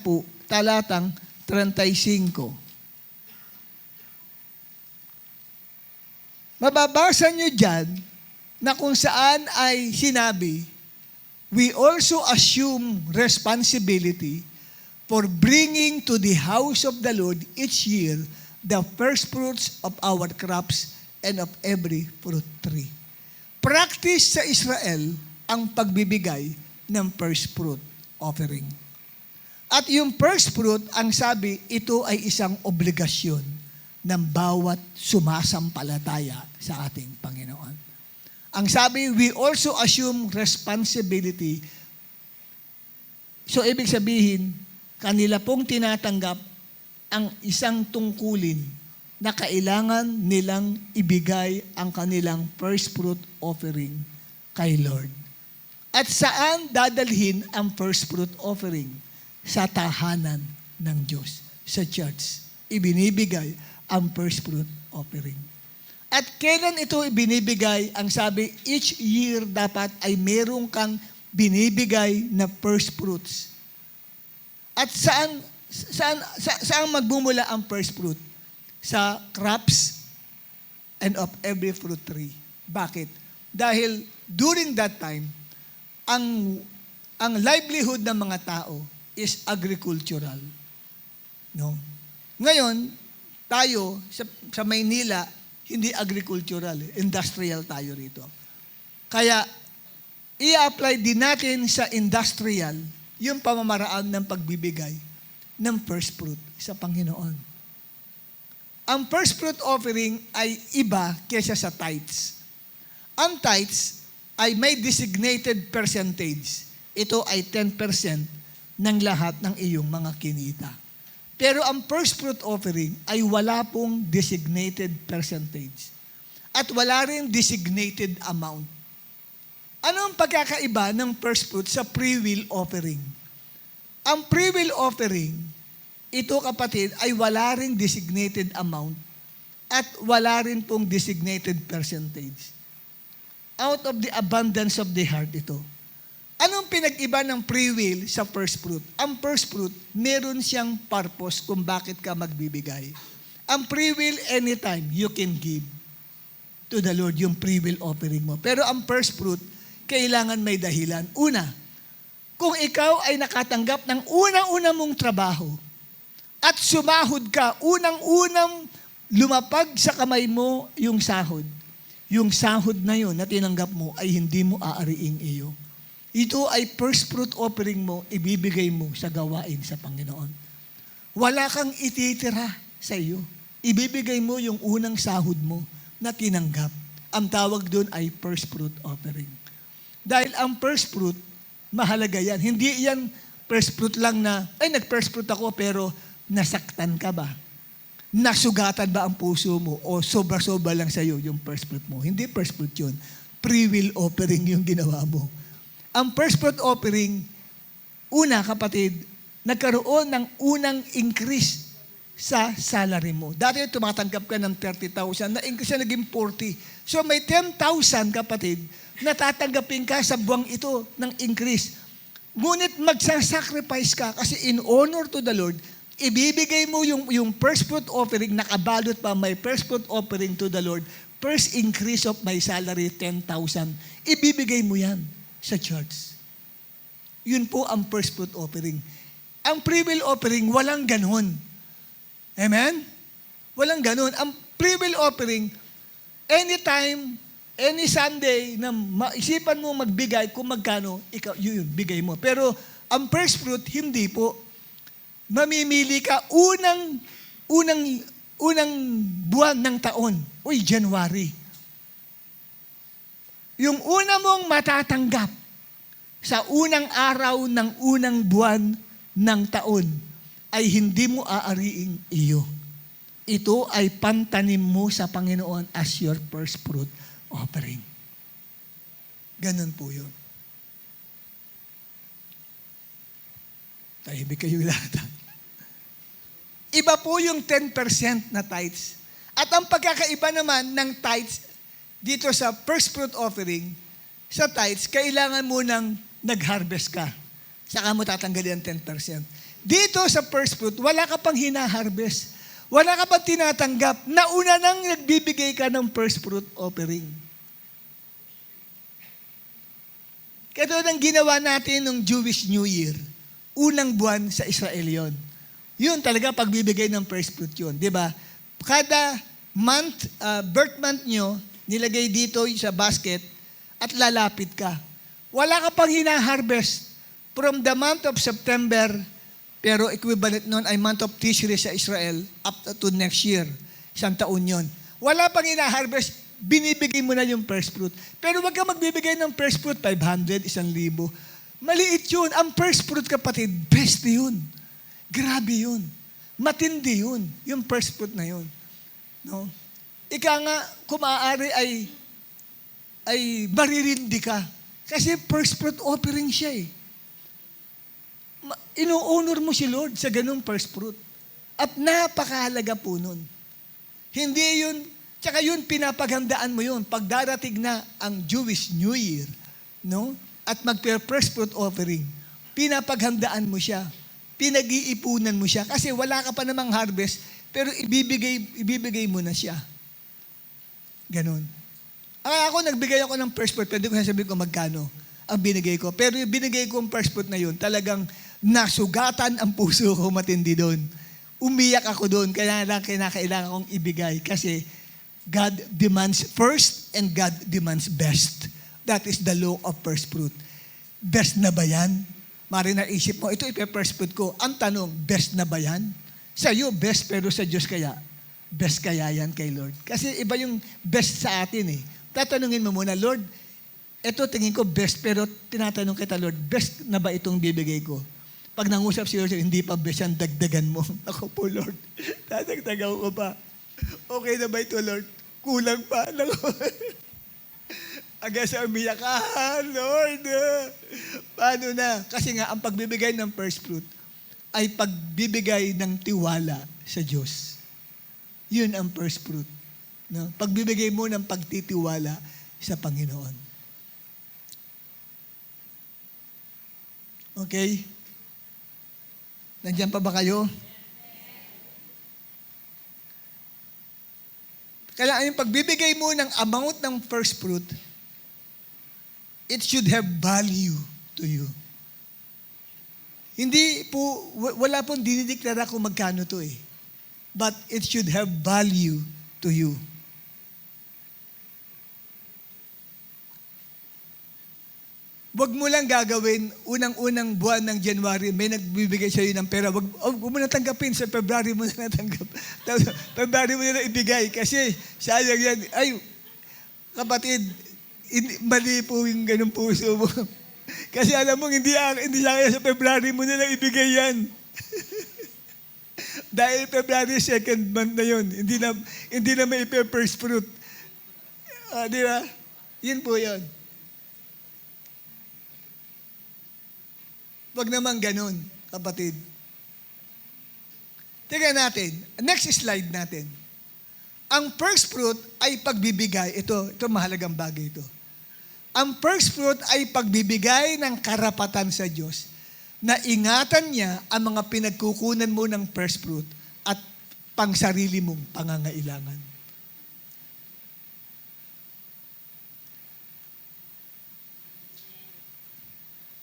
talatang 35. Mababasa nyo dyan na kung saan ay sinabi, we also assume responsibility for bringing to the house of the Lord each year the first fruits of our crops and of every fruit tree. Practice sa Israel ang pagbibigay ng first fruit offering. At yung first fruit, ang sabi, ito ay isang obligasyon ng bawat sumasampalataya sa ating Panginoon. Ang sabi, we also assume responsibility. So, ibig sabihin, kanila pong tinatanggap ang isang tungkulin na kailangan nilang ibigay ang kanilang first fruit offering kay Lord. At saan dadalhin ang first fruit offering? Sa tahanan ng Diyos, sa church. Ibinibigay ang first fruit offering. At kailan ito ibinibigay? Ang sabi, each year dapat ay meron kang binibigay na first fruits. At saan magbumula ang first fruit? Sa crops and of every fruit tree. Bakit? Dahil during that time, ang livelihood ng mga tao is agricultural. No? Ngayon, tayo sa Maynila, hindi agricultural, industrial tayo rito. Kaya, i-apply din natin sa industrial yung pamamaraan ng pagbibigay ng first fruit sa Panginoon. Ang first fruit offering ay iba kaysa sa tithes. Ang tithes ay may designated percentage. Ito ay 10% ng lahat ng iyong mga kinita. Pero ang first fruit offering ay wala pong designated percentage. At wala rin designated amount. Ano ang pagkakaiba ng first fruit sa free will offering? Ang free will offering, ito, kapatid, ay wala rin designated amount at wala rin pong designated percentage. Out of the abundance of the heart ito. Anong pinag-iba ng free will sa first fruit? Ang first fruit, meron siyang purpose kung bakit ka magbibigay. Ang free will, anytime, you can give to the Lord yung free will offering mo. Pero ang first fruit, kailangan may dahilan. Una, kung ikaw ay nakatanggap ng unang-una mong trabaho at sumahod ka, unang-unang lumapag sa kamay mo yung sahod na yun na tinanggap mo ay hindi mo aariing iyo. Ito ay first fruit offering mo, ibibigay mo sa gawain sa Panginoon. Wala kang ititira sa iyo. Ibibigay mo yung unang sahod mo na tinanggap. Ang tawag doon ay first fruit offering. Dahil ang first fruit, mahalaga yan. Hindi yan first fruit lang na, ay nag-first fruit ako pero nasaktan ka ba? Nasugatan ba ang puso mo? O sobra-sobra lang sa iyo yung first fruit mo? Hindi first fruit yun. Free will offering yung ginawa mo. Ang first fruit offering, una, kapatid, nagkaroon ng unang increase sa salary mo. Dati tumatanggap ka ng 30,000, na-increase na naging 40. So may 10,000, kapatid, na tatanggapin ka sa buwang ito ng increase. Ngunit magsasacrifice ka kasi in honor to the Lord, ibibigay mo yung first fruit offering, nakabalot pa, may first fruit offering to the Lord, first increase of my salary, 10,000. Ibibigay mo yan sa church. Yun po ang first fruit offering. Ang free will offering, walang ganon. Amen? Walang ganon. Ang free will offering, anytime, any Sunday na maisipan mo magbigay kung magkano, ikaw, yun, bigay mo. Pero ang first fruit, hindi po. Mamimili ka unang buwan ng taon. Uy, January. Yung una mong matatanggap sa unang araw ng unang buwan ng taon ay hindi mo aariing iyo. Ito ay pantanim mo sa Panginoon as your first fruit offering. Ganun po yun. Tahimik kayo lahat. Iba po yung 10% na tithes. At ang pagkakaiba naman ng tithes dito sa first fruit offering, sa tithes, kailangan mo nang nag-harvest ka. Saka mo tatanggalin ang 10%. Dito sa first fruit, wala ka pang hina-harvest. Wala ka pang tinatanggap. Nauna nang nagbibigay ka ng first fruit offering. Kaya nang ginawa natin ng Jewish New Year, unang buwan sa Israel yon. Yun talaga pagbibigay ng first fruit yun. Di ba? Kada month, birth month nyo, nilagay dito sa basket at lalapit ka. Wala ka pang hina-harvest from the month of September, pero equivalent nun ay month of Tishri sa Israel up to next year. Isang taon yun. Wala pang hina-harvest, binibigay mo na yung first fruit. Pero wag ka magbibigay ng first fruit, 500, 1,000. Maliit yun. Ang first fruit, kapatid, best yun. Grabe yun. Matindi yun. Yung first fruit na yun. No? Ika nga, kung maaari ay maririndi ka. Kasi first fruit offering siya eh. Ino-honor mo si Lord sa ganung first fruit. At napakahalaga po nun. Hindi yun, tsaka yun pinapaghandaan mo yun. Pag darating na ang Jewish New Year, no? At mag-first fruit offering, pinapaghandaan mo siya. Pinag-iipunan mo siya. Kasi wala ka pa namang harvest, pero ibibigay mo na siya. Ganon. Ako, nagbigay ako ng first fruit, pwede ko sasabihin ko magkano ang binigay ko. Pero yung binigay ko ang first fruit na yun, talagang nasugatan ang puso ko, matindi doon. Umiyak ako doon, kaya lang kinakailangan kong ibigay. Kasi God demands first and God demands best. That is the law of first fruit. Best na ba yan? Mari na isip mo, ito ipe-first fruit ko. Ang tanong, best na ba yan? Sa iyo, best, pero sa Diyos kaya? Best kaya yan kay Lord? Kasi iba yung best sa atin eh. Tatanungin mo muna, Lord, ito tingin ko best, pero tinatanong kita, Lord, best na ba itong bibigay ko? Pag nangusap si Lord, hindi pa best yan, dagdagan mo. Ako po, Lord, dadagdagan ko pa. Okay na ba ito, Lord? Kulang pa. Agad sa umiyak, Lord, paano na? Kasi nga, ang pagbibigay ng first fruit ay pagbibigay ng tiwala sa Diyos. Yun ang first fruit. No? Pagbibigay mo ng pagtitiwala sa Panginoon. Okay? Nandiyan pa ba kayo? Kaya yung pagbibigay mo ng amount ng first fruit, it should have value to you. Hindi po, wala pong dinideklara kung magkano to eh. But it should have value to you. Wag mo lang gagawin, unang-unang buwan ng January, may nagbibigay sa iyo ng pera. Wag mo na tanggapin, sa February mo na natanggap. February mo na ibigay kasi sayang yan. Ay, kapatid, mali po yung ganung puso mo. Kasi alam mo, hindi sa February mo na lang ibigay yan. Dahil February 2nd month na yun, hindi na may first fruit. Di ba? Yun po yun. Wag naman ganun, kapatid. Tingnan natin. Next slide natin. Ang first fruit ay pagbibigay. Ito mahalagang bagay ito. Ang first fruit ay pagbibigay ng karapatan sa Diyos na ingatan niya ang mga pinagkukunan mo ng first fruit at pangsarili mong pangangailangan.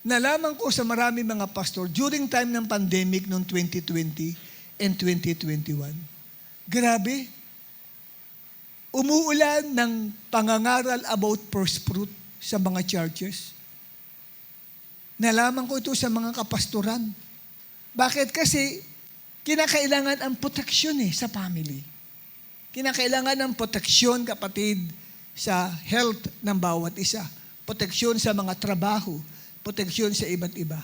Nalaman ko sa marami mga pastor during time ng pandemic noong 2020 and 2021. Grabe. Umuulan ng pangangaral about first fruit sa mga churches. Nalaman ko ito sa mga kapastoran. Bakit? Kasi kinakailangan ang proteksyon sa family. Kinakailangan ng proteksyon, kapatid, sa health ng bawat isa. Proteksyon sa mga trabaho. Proteksyon sa iba't iba.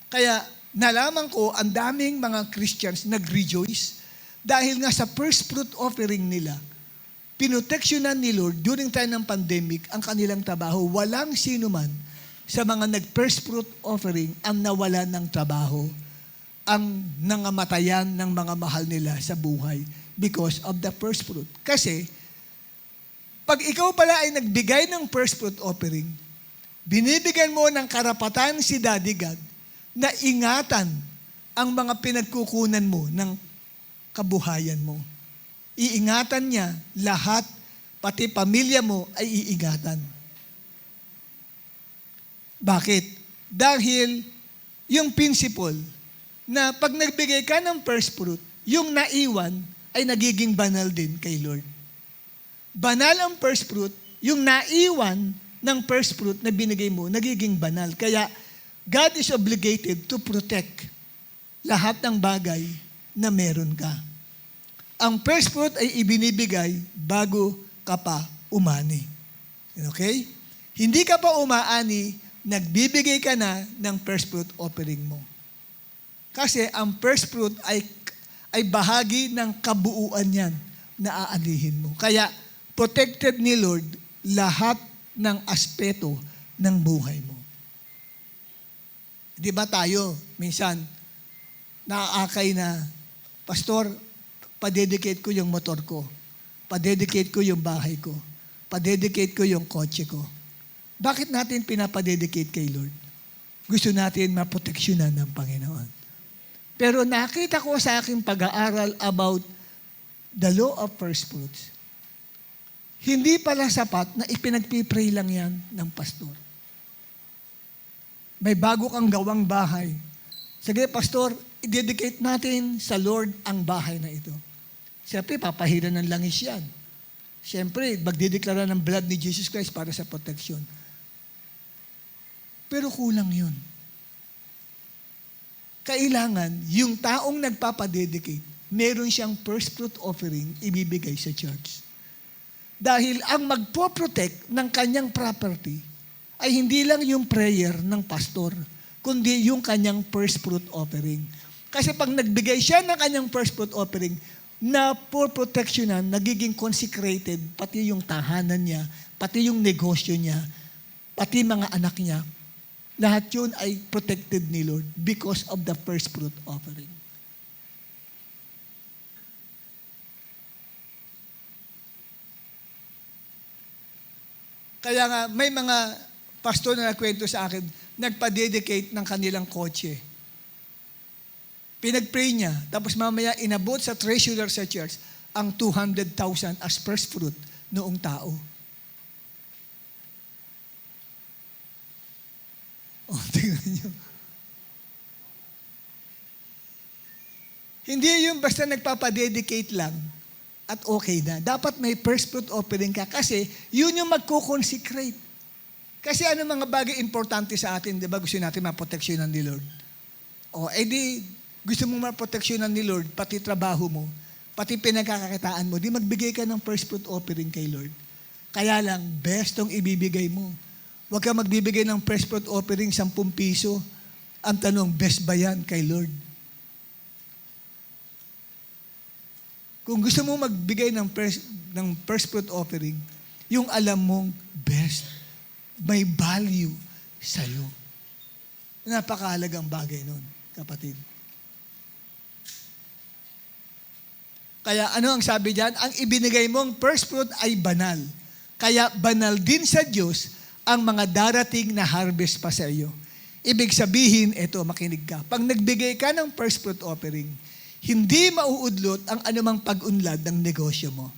Kaya nalaman ko ang daming mga Christians nag-rejoice dahil nga sa first fruit offering nila, pinoteksyonan ni Lord during time ng pandemic ang kanilang trabaho. Walang sino man sa mga nag-first fruit offering ang nawalan ng trabaho, ang nangamatayan ng mga mahal nila sa buhay because of the first fruit. Kasi, pag ikaw pala ay nagbigay ng first fruit offering, binibigyan mo ng karapatan si Daddy God na ingatan ang mga pinagkukunan mo ng kabuhayan mo. Iingatan niya lahat, pati pamilya mo ay iingatan. Bakit? Dahil yung principle na pag nagbigay ka ng first fruit, yung naiwan ay nagiging banal din kay Lord. Banal ang first fruit, yung naiwan ng first fruit na binigay mo, nagiging banal. Kaya, God is obligated to protect lahat ng bagay na meron ka. Ang first fruit ay ibinibigay bago ka pa umani. Okay? Hindi ka pa umaani, nagbibigay ka na ng first fruit offering mo. Kasi ang first fruit ay bahagi ng kabuuan yan na aanihin mo. Kaya, protected ni Lord lahat ng aspeto ng buhay mo. Di ba tayo, minsan, naaakay na, Pastor, padedicate ko yung motor ko, padedicate ko yung bahay ko, padedicate ko yung kotse ko. Bakit natin pinapadedicate kay Lord? Gusto natin maproteksyonan ng Panginoon. Pero nakita ko sa aking pag-aaral about the law of first fruits, hindi pala sapat na ipinagpipray lang yan ng pastor. May bago kang gawang bahay. Sige, pastor, i-dedicate natin sa Lord ang bahay na ito. Siyempre, papahiran ng langis yan. Siyempre, magdideklara ng blood ni Jesus Christ para sa protection. Pero kulang yun. Kailangan, yung taong nagpapadedicate, meron siyang first fruit offering ibibigay sa church. Dahil ang magpo-protect ng kanyang property ay hindi lang yung prayer ng pastor, kundi yung kanyang first fruit offering. Kasi pag nagbigay siya ng kanyang first fruit offering, na for protection nagiging consecrated, pati yung tahanan niya, pati yung negosyo niya, pati mga anak niya, lahat yun ay protected ni Lord because of the first fruit offering. Kaya nga, may mga pastor na nagkwento sa akin, nagpa-dedicate ng kanilang kotse. Pinag-pray niya, tapos mamaya inabot sa treasurer sa church ang 200,000 as first fruit noong tao. O, tingnan niyo. Hindi yung basta nagpapa-dedicate lang at okay na. Dapat may first fruit offering ka kasi yun yung magko-consecrate. Kasi ano mga bagay importante sa atin, di ba? Gusto natin maproteksyonan ni Lord. O, edi, gusto mong maproteksyonan ni Lord, pati trabaho mo, pati pinagkakakitaan mo, di magbigay ka ng first fruit offering kay Lord. Kaya lang, best tong ibibigay mo. Huwag ka magbibigay ng first fruit offering 10 piso. Ang tanong, best ba yan kay Lord? Kung gusto mo magbigay ng first fruit offering, yung alam mong best, may value sa'yo. Napakahalagang bagay nun, kapatid. Kaya ano ang sabi diyan? Ang ibinigay mong first fruit ay banal. Kaya banal din sa Diyos ang mga darating na harvest pa sa iyo. Ibig sabihin, eto, makinig ka. Pag nagbigay ka ng first fruit offering, hindi mauudlot ang anumang pag-unlad ng negosyo mo.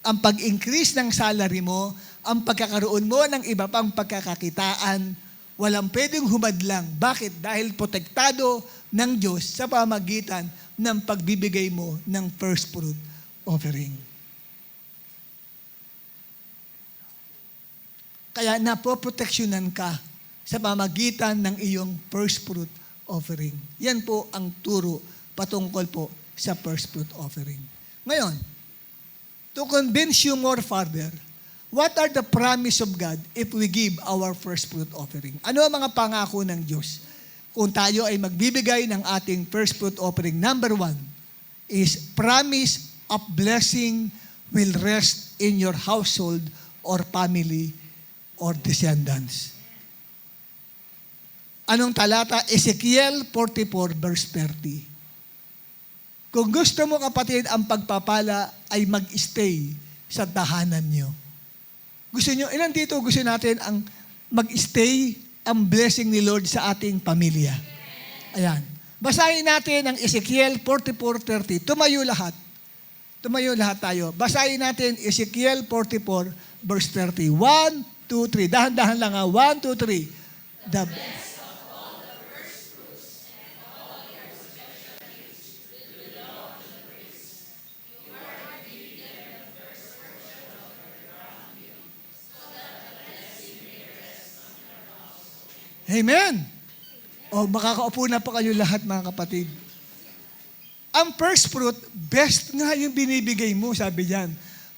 Ang pag-increase ng salary mo, ang pagkakaroon mo ng iba pang pagkakakitaan, walang pwedeng humadlang. Bakit? Dahil protektado ng Diyos sa pamagitan ng pagbibigay mo ng first fruit offering. Kaya napoproteksyonan ka sa pamagitan ng iyong first fruit offering. Yan po ang turo patungkol po sa first fruit offering. Ngayon, to convince you more further, what are the promise of God if we give our first fruit offering? Ano ang mga pangako ng Diyos? Kung tayo ay magbibigay ng ating first fruit offering, number 1 is promise of blessing will rest in your household or family or descendants. Anong talata? Ezekiel 44 verse 30. Kung gusto mo kapatid, ang pagpapala ay mag-stay sa tahanan nyo. Gusto nyo, ilan dito gusto natin ang mag-stay ang blessing ni Lord sa ating pamilya? Ayan. Basahin natin ang Ezekiel 44:30. Tumayo lahat. Tumayo lahat tayo. Basahin natin Ezekiel 44 verse 30. 1, 2, 3. Dahan-dahan lang ha. 1, 2, 3. The best. Amen. O, makakaupo na po kayo lahat mga kapatid. Ang first fruit, best nga yung binibigay mo, sabi diyan.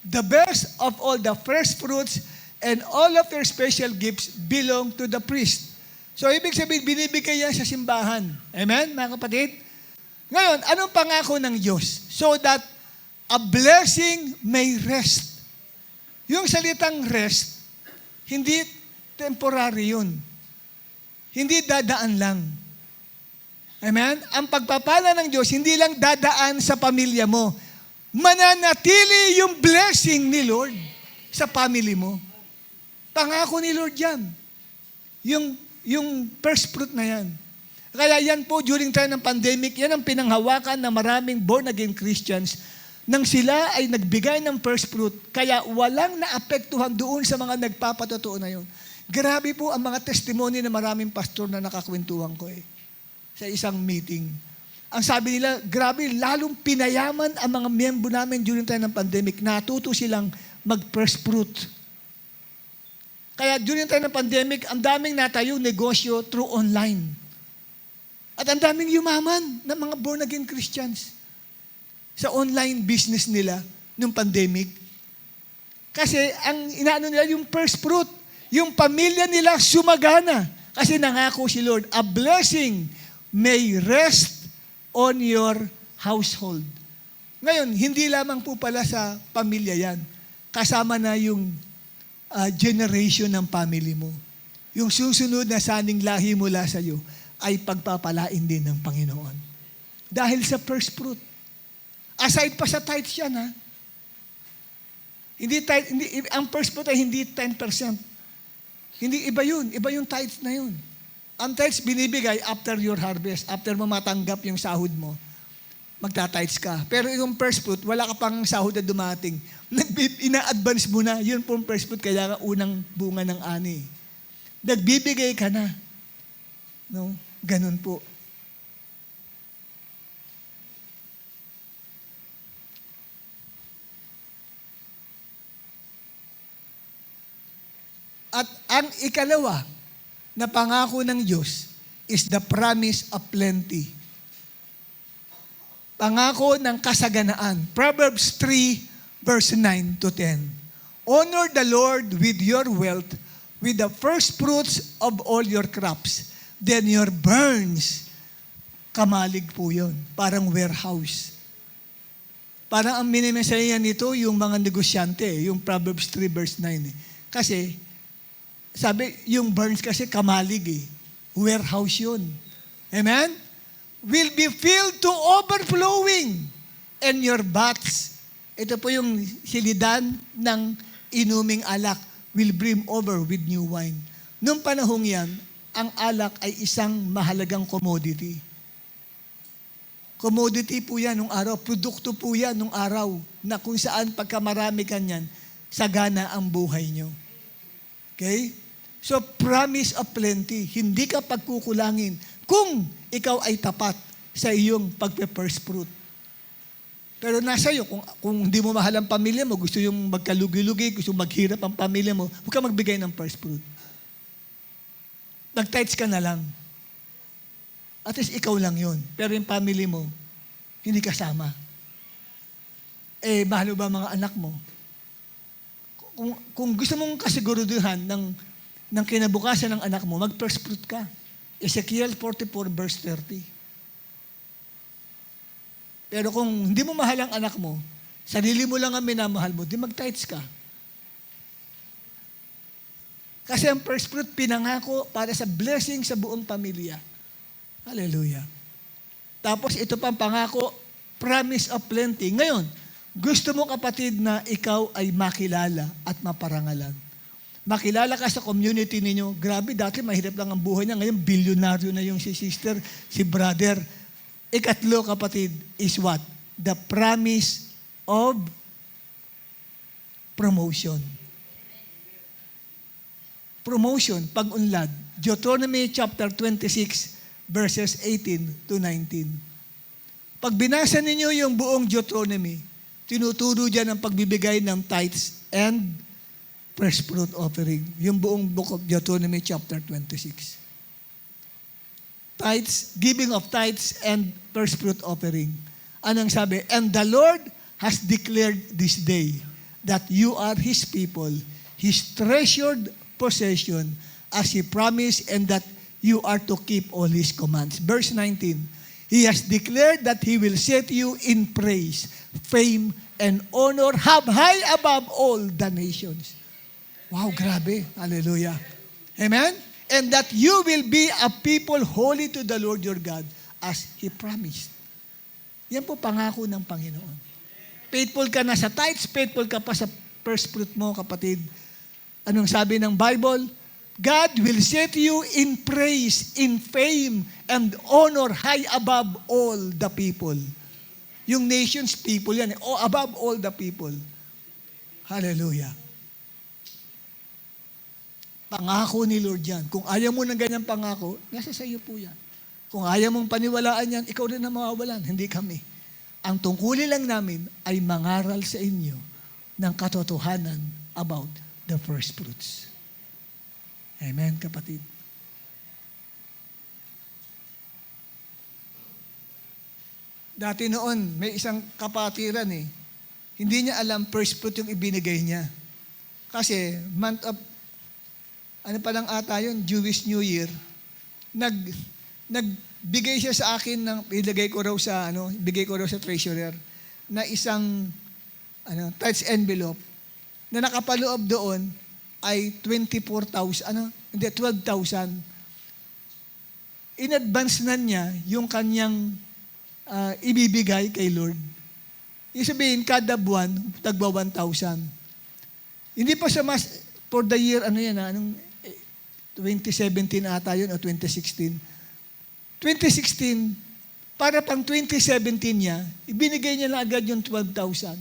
The best of all the first fruits and all of their special gifts belong to the priest. So, ibig sabihin, binibigay yan sa simbahan. Amen, mga kapatid? Ngayon, anong pangako ng Diyos? So that a blessing may rest. Yung salitang rest, hindi temporary yun. Hindi dadaan lang. Amen? Ang pagpapala ng Diyos, hindi lang dadaan sa pamilya mo. Mananatili yung blessing ni Lord sa family mo. Pangako ni Lord yan. Yung first fruit na yan. Kaya yan po, during time ng pandemic, yan ang pinanghawakan ng maraming born-again Christians nang sila ay nagbigay ng first fruit. Kaya walang naapektuhan doon sa mga nagpapatotoo na yun. Grabe po ang mga testimony ng maraming pastor na nakakwentuhan ko sa isang meeting. Ang sabi nila, grabe, lalong pinayaman ang mga miyembro namin during time ng pandemic. Natuto silang mag-first fruit. Kaya during time ng pandemic, ang daming natayong negosyo through online. At ang daming yumaman ng mga born-again Christians sa online business nila nung pandemic. Kasi ang inaano nila yung first fruit. Yung pamilya nila sumagana. Kasi nangako si Lord, a blessing may rest on your household. Ngayon, hindi lamang po pala sa pamilya yan. Kasama na yung generation ng family mo. Yung susunod na saning lahi mula sa iyo ay pagpapalain din ng Panginoon. Dahil sa first fruit. Aside pa sa tithes yan, ha? Ang first fruit ay hindi 10%. Hindi, iba yun. Iba yung tithes na yun. Ang tithes binibigay after your harvest. After mo matanggap yung sahod mo, magta-tithes ka. Pero yung first fruit, wala ka pang sahod na dumating. Ina-advance mo na. Yun po yung first fruit, kaya nga unang bunga ng ani. Nagbibigay ka na. No? Ganun po. At ang ikalawa na pangako ng Diyos is the promise of plenty. Pangako ng kasaganaan. Proverbs 3 verse 9 to 10. Honor the Lord with your wealth, with the first fruits of all your crops. Then your barns, kamalig po yun. Parang warehouse. Parang ang minimensayan nito yung mga negosyante, yung Proverbs 3 verse 9. Kasi, sabi, yung barns kasi kamalig Warehouse yun. Amen? Will be filled to overflowing. and your vats, ito po yung silidan ng inuming alak, will brim over with new wine. Noong panahong yan, ang alak ay isang mahalagang commodity. Commodity po yan nung araw, produkto po yan nung araw, na kung saan pagka marami kanyan, sagana ang buhay nyo. Okay? So, promise of plenty. Hindi ka pagkukulangin kung ikaw ay tapat sa iyong pagpe-first fruit. Pero nasa iyo, kung hindi mo mahal ang pamilya mo, gusto yung magkalugi-lugi, gusto maghirap ang pamilya mo, huwag ka magbigay ng first fruit. Nag-tithes ka na lang. At least ikaw lang yun. Pero yung family mo, hindi kasama. Mahal ba mga anak mo? Kung gusto mong kasiguruduhan ng kinabukasan ng anak mo, mag-first fruit ka. Ezekiel 44 verse 30. Pero kung hindi mo mahal ang anak mo, sarili mo lang ang minamahal mo, di mag-tithes ka. Kasi ang first fruit, pinangako para sa blessing sa buong pamilya. Hallelujah. Tapos ito pang pangako, promise of plenty. Ngayon, gusto mo kapatid na ikaw ay makilala at maparangalan. Makilala ka sa community ninyo. Grabe, dati mahirap lang ang buhay niya. Ngayon, bilyonaryo na yung si sister, si brother. Ikatlo kapatid is what? The promise of promotion. Promotion, pag-unlad. Deuteronomy chapter 26, verses 18 to 19. Pag binasa ninyo yung buong Deuteronomy, tinuturo dyan ang pagbibigay ng tithes and first fruit offering. Yung buong book of Deuteronomy chapter 26. Tithes, giving of tithes and first fruit offering. Anong sabi? And the Lord has declared this day that you are His people, His treasured possession, as He promised, and that you are to keep all His commands. Verse 19, He has declared that He will set you in praise, fame, and honor, have high above all the nations. Wow, grabe. Hallelujah. Amen? And that you will be a people holy to the Lord your God, as He promised. Yan po pangako ng Panginoon. Faithful ka na sa tithes, faithful ka pa sa first fruit mo, kapatid. Anong sabi ng Bible? God will set you in praise, in fame, and honor high above all the people. Yung nation's people yan. Above all the people. Hallelujah. Pangako ni Lord yan. Kung ayaw mo ng ganyang pangako, nasa sa iyo po yan. Kung ayaw mong paniwalaan yan, ikaw rin na mawawalan, hindi kami. Ang tungkulin lang namin ay mangaral sa inyo ng katotohanan about the first fruits. Amen, kapatid. Dati noon, may isang kapatiran Hindi niya alam first fruit yung ibinigay niya. Kasi month of, ano pa lang ata yun, Jewish New Year, nagbigay siya sa akin ng, bigay ko raw sa treasurer, na isang tithes envelope, na nakapaloob doon, ay 24,000, 12,000. In advance na niya yung kanyang ibibigay kay Lord. Ibig sabihin, kada buwan, tagba 1,000. Hindi pa siya for the year, 2017 ata yun, o 2016. 2016, para pang 2017 niya, ibinigay niya na agad yung 12,000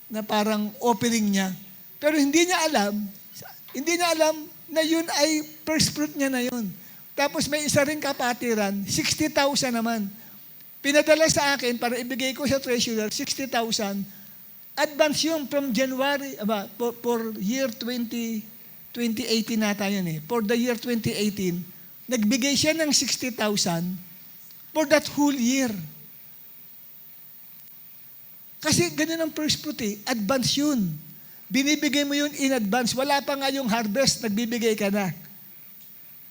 na parang offering niya. Pero hindi niya alam na yun ay first fruit niya na yun. Tapos may isa rin kapatiran, 60,000 naman. Pinadala sa akin para ibigay ko sa treasurer, 60,000. Advance yun from January, for year 2018 nata yun For the year 2018, nagbigay siya ng 60,000 for that whole year. Kasi ganun ang first fruit advance yun. Binibigay mo yun in advance. Wala pa nga yung harvest, nagbibigay ka na.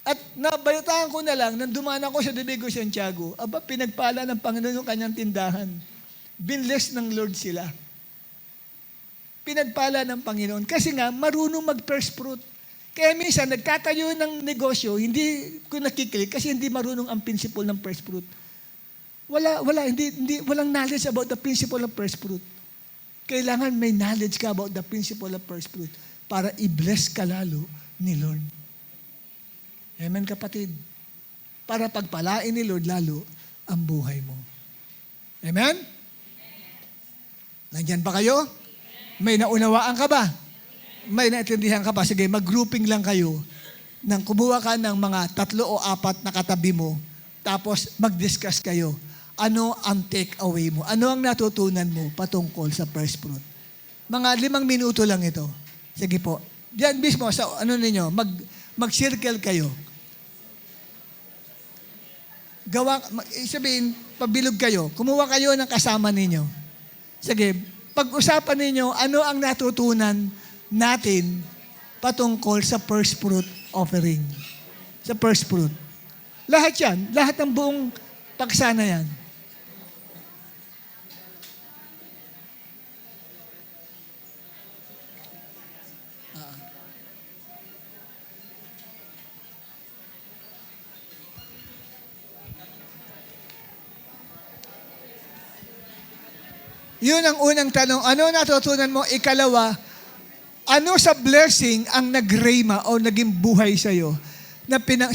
At nabalitaan ko na lang, nang dumaan ako sa Domingo Santiago, pinagpala ng Panginoon yung kanyang tindahan. Binless ng Lord sila. Pinagpala ng Panginoon. Kasi nga, marunong mag-first fruit. Kaya minsan, nagtatayo ng negosyo, hindi ko nakiklik kasi hindi marunong ang principle ng first fruit. Walang knowledge about the principle of first fruit. Kailangan may knowledge ka about the principle of first fruit para i-bless ka lalo ni Lord. Amen, kapatid? Para pagpalain ni Lord lalo ang buhay mo. Amen? Nandyan ba kayo? May naunawaan ka ba? May naintindihan ka ba? Sige, mag-grouping lang kayo nang kumuha ka ng mga 3 o 4 na katabi mo, tapos mag-discuss kayo. Ano ang take-away mo? Ano ang natutunan mo patungkol sa first fruit? Mga 5 minuto lang ito. Sige po. Diyan mismo, sa ninyo, mag-circle kayo. Sabihin, pabilog kayo. Kumuha kayo ng kasama ninyo. Sige, pag-usapan ninyo, ano ang natutunan natin patungkol sa first fruit offering. Sa first fruit. Lahat yan. Lahat ng buong paksa na yan. Yun ang unang tanong. Ano natutunan mo? Ikalawa, ano sa blessing ang nag-rhema o naging buhay sa'yo?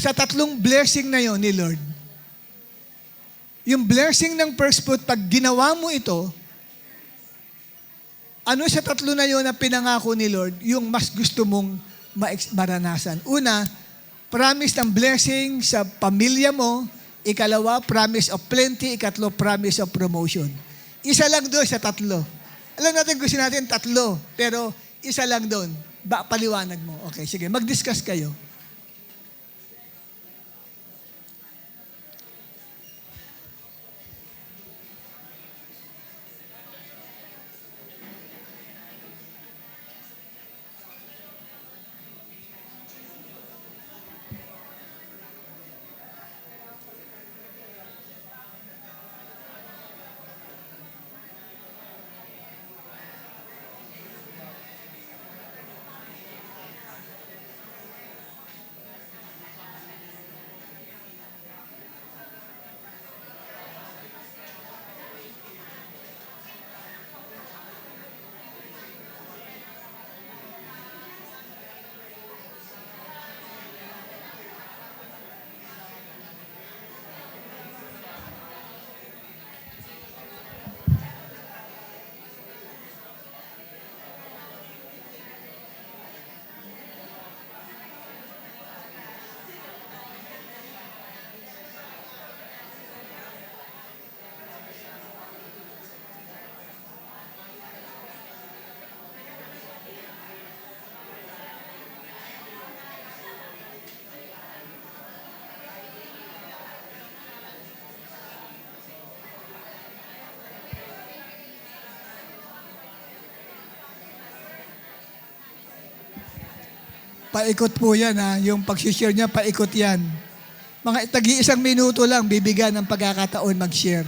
Sa 3 blessing na yon ni Lord. Yung blessing ng first fruit, pag ginawa mo ito, ano sa 3 na yon na pinangako ni Lord, yung mas gusto mong maranasan? Una, promise ng blessing sa pamilya mo. Ikalawa, promise of plenty. Ikatlo, promise of promotion. Isa lang doon sa 3. Alam natin, gusto natin 3, pero isa lang doon. Paliwanag mo. Okay, sige. Mag-discuss kayo. Paikot po yan, ha? Yung pag-share niya, paikot yan. Mga tagi-1 minuto lang, bibigyan ng pagkakataon mag-share.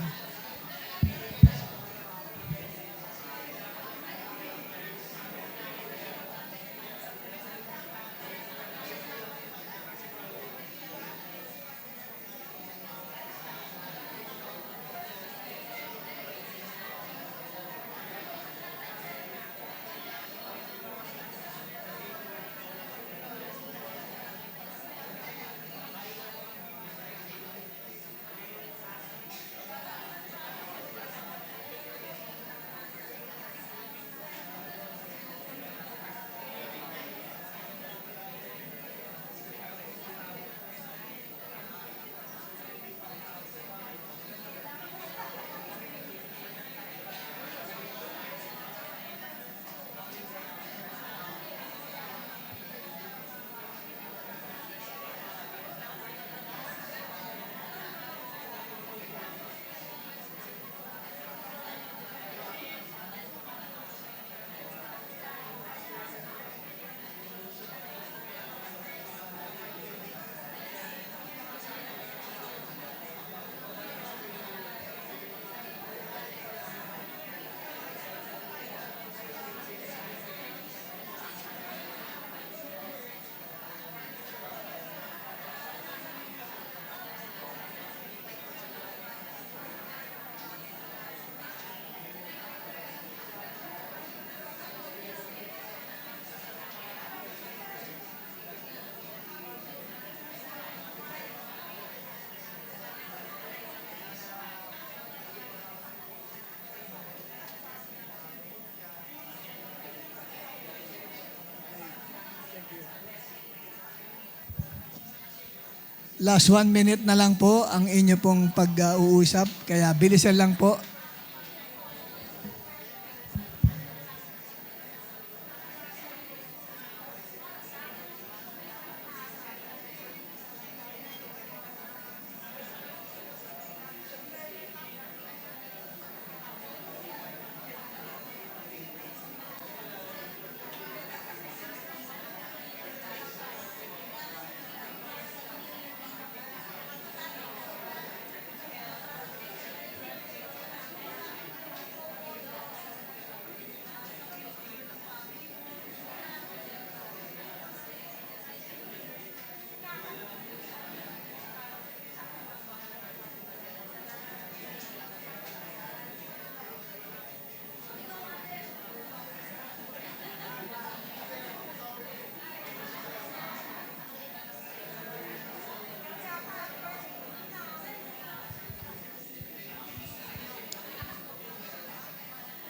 Last 1 minute na lang po ang inyo pong pag-uusap, kaya bilisan lang po.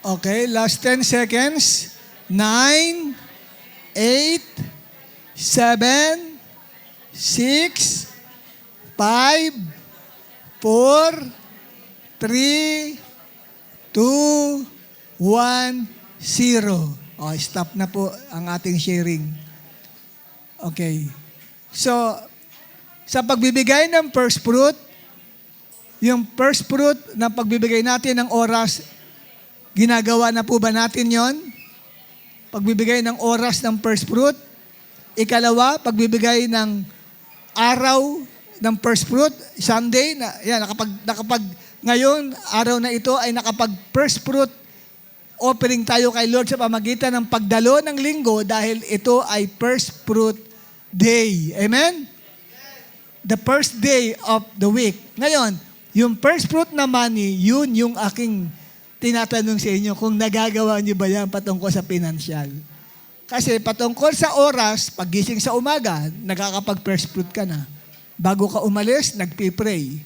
Okay, last 10 seconds. 9, 8, 7, 6, 5, 4, 3, 2, 1, 0. O, stop na po ang ating sharing. Okay. So, sa pagbibigay ng first fruit, yung first fruit na pagbibigay natin ng oras, ginagawa na po ba natin yon? Pagbibigay ng oras ng first fruit. Ikalawa, pagbibigay ng araw ng first fruit, Sunday, nakapag ngayon, araw na ito ay nakapag first fruit offering tayo kay Lord sa pamagitan ng pagdalo ng linggo dahil ito ay first fruit day. Amen? The first day of the week. Ngayon, yung first fruit na money, yun yung aking tinatanong sa inyo kung nagagawa niyo ba yan patungkol sa financial. Kasi patungkol sa oras, paggising sa umaga, nakakapag-first fruit ka na. Bago ka umalis, nagpipray.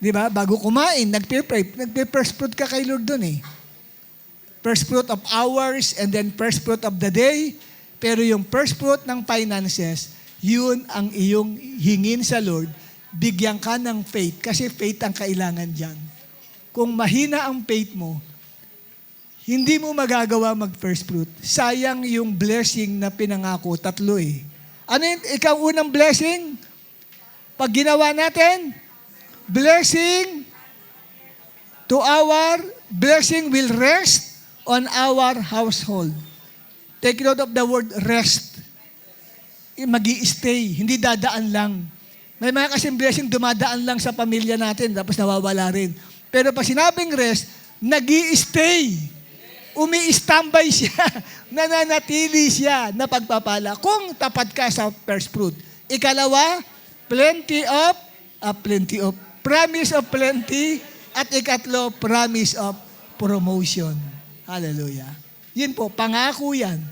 Di ba? Bago kumain, nagpipray. Nagpi-first fruit ka kay Lord dun eh. First fruit of hours and then first fruit of the day. Pero yung first fruit ng finances, yun ang iyong hingin sa Lord. Bigyan ka ng faith kasi faith ang kailangan dyan. Kung mahina ang faith mo, hindi mo magagawa mag-first fruit. Sayang yung blessing na pinangako, 3 eh. Ano yun? Ikaw unang blessing? Pag ginawa natin, blessing to our, blessing will rest on our household. Take note of the word rest. Magi-stay, hindi dadaan lang. May mga kasing blessing dumadaan lang sa pamilya natin, tapos nawawala rin. Pero pag sinabing rest, nag-i-stay. Umi-standby siya. Nananatili siya na pagpapala. Kung tapat ka sa first fruit. Ikalawa, plenty of promise of plenty. At ikatlo, promise of promotion. Hallelujah. Yun po, pangako yan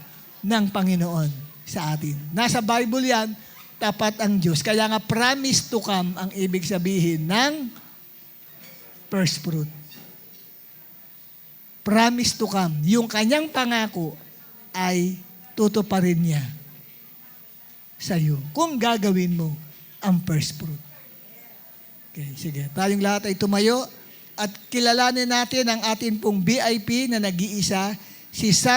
ng Panginoon sa atin. Nasa Bible yan, tapat ang Diyos. Kaya nga promise to come ang ibig sabihin ng first fruit. Promise to come. Yung kanyang pangako ay tutuparin niya sa iyo kung gagawin mo ang first fruit. Okay, sige. Tayong lahat ay tumayo at kilalanin natin ang atin pong VIP na nag-iisa, si Sam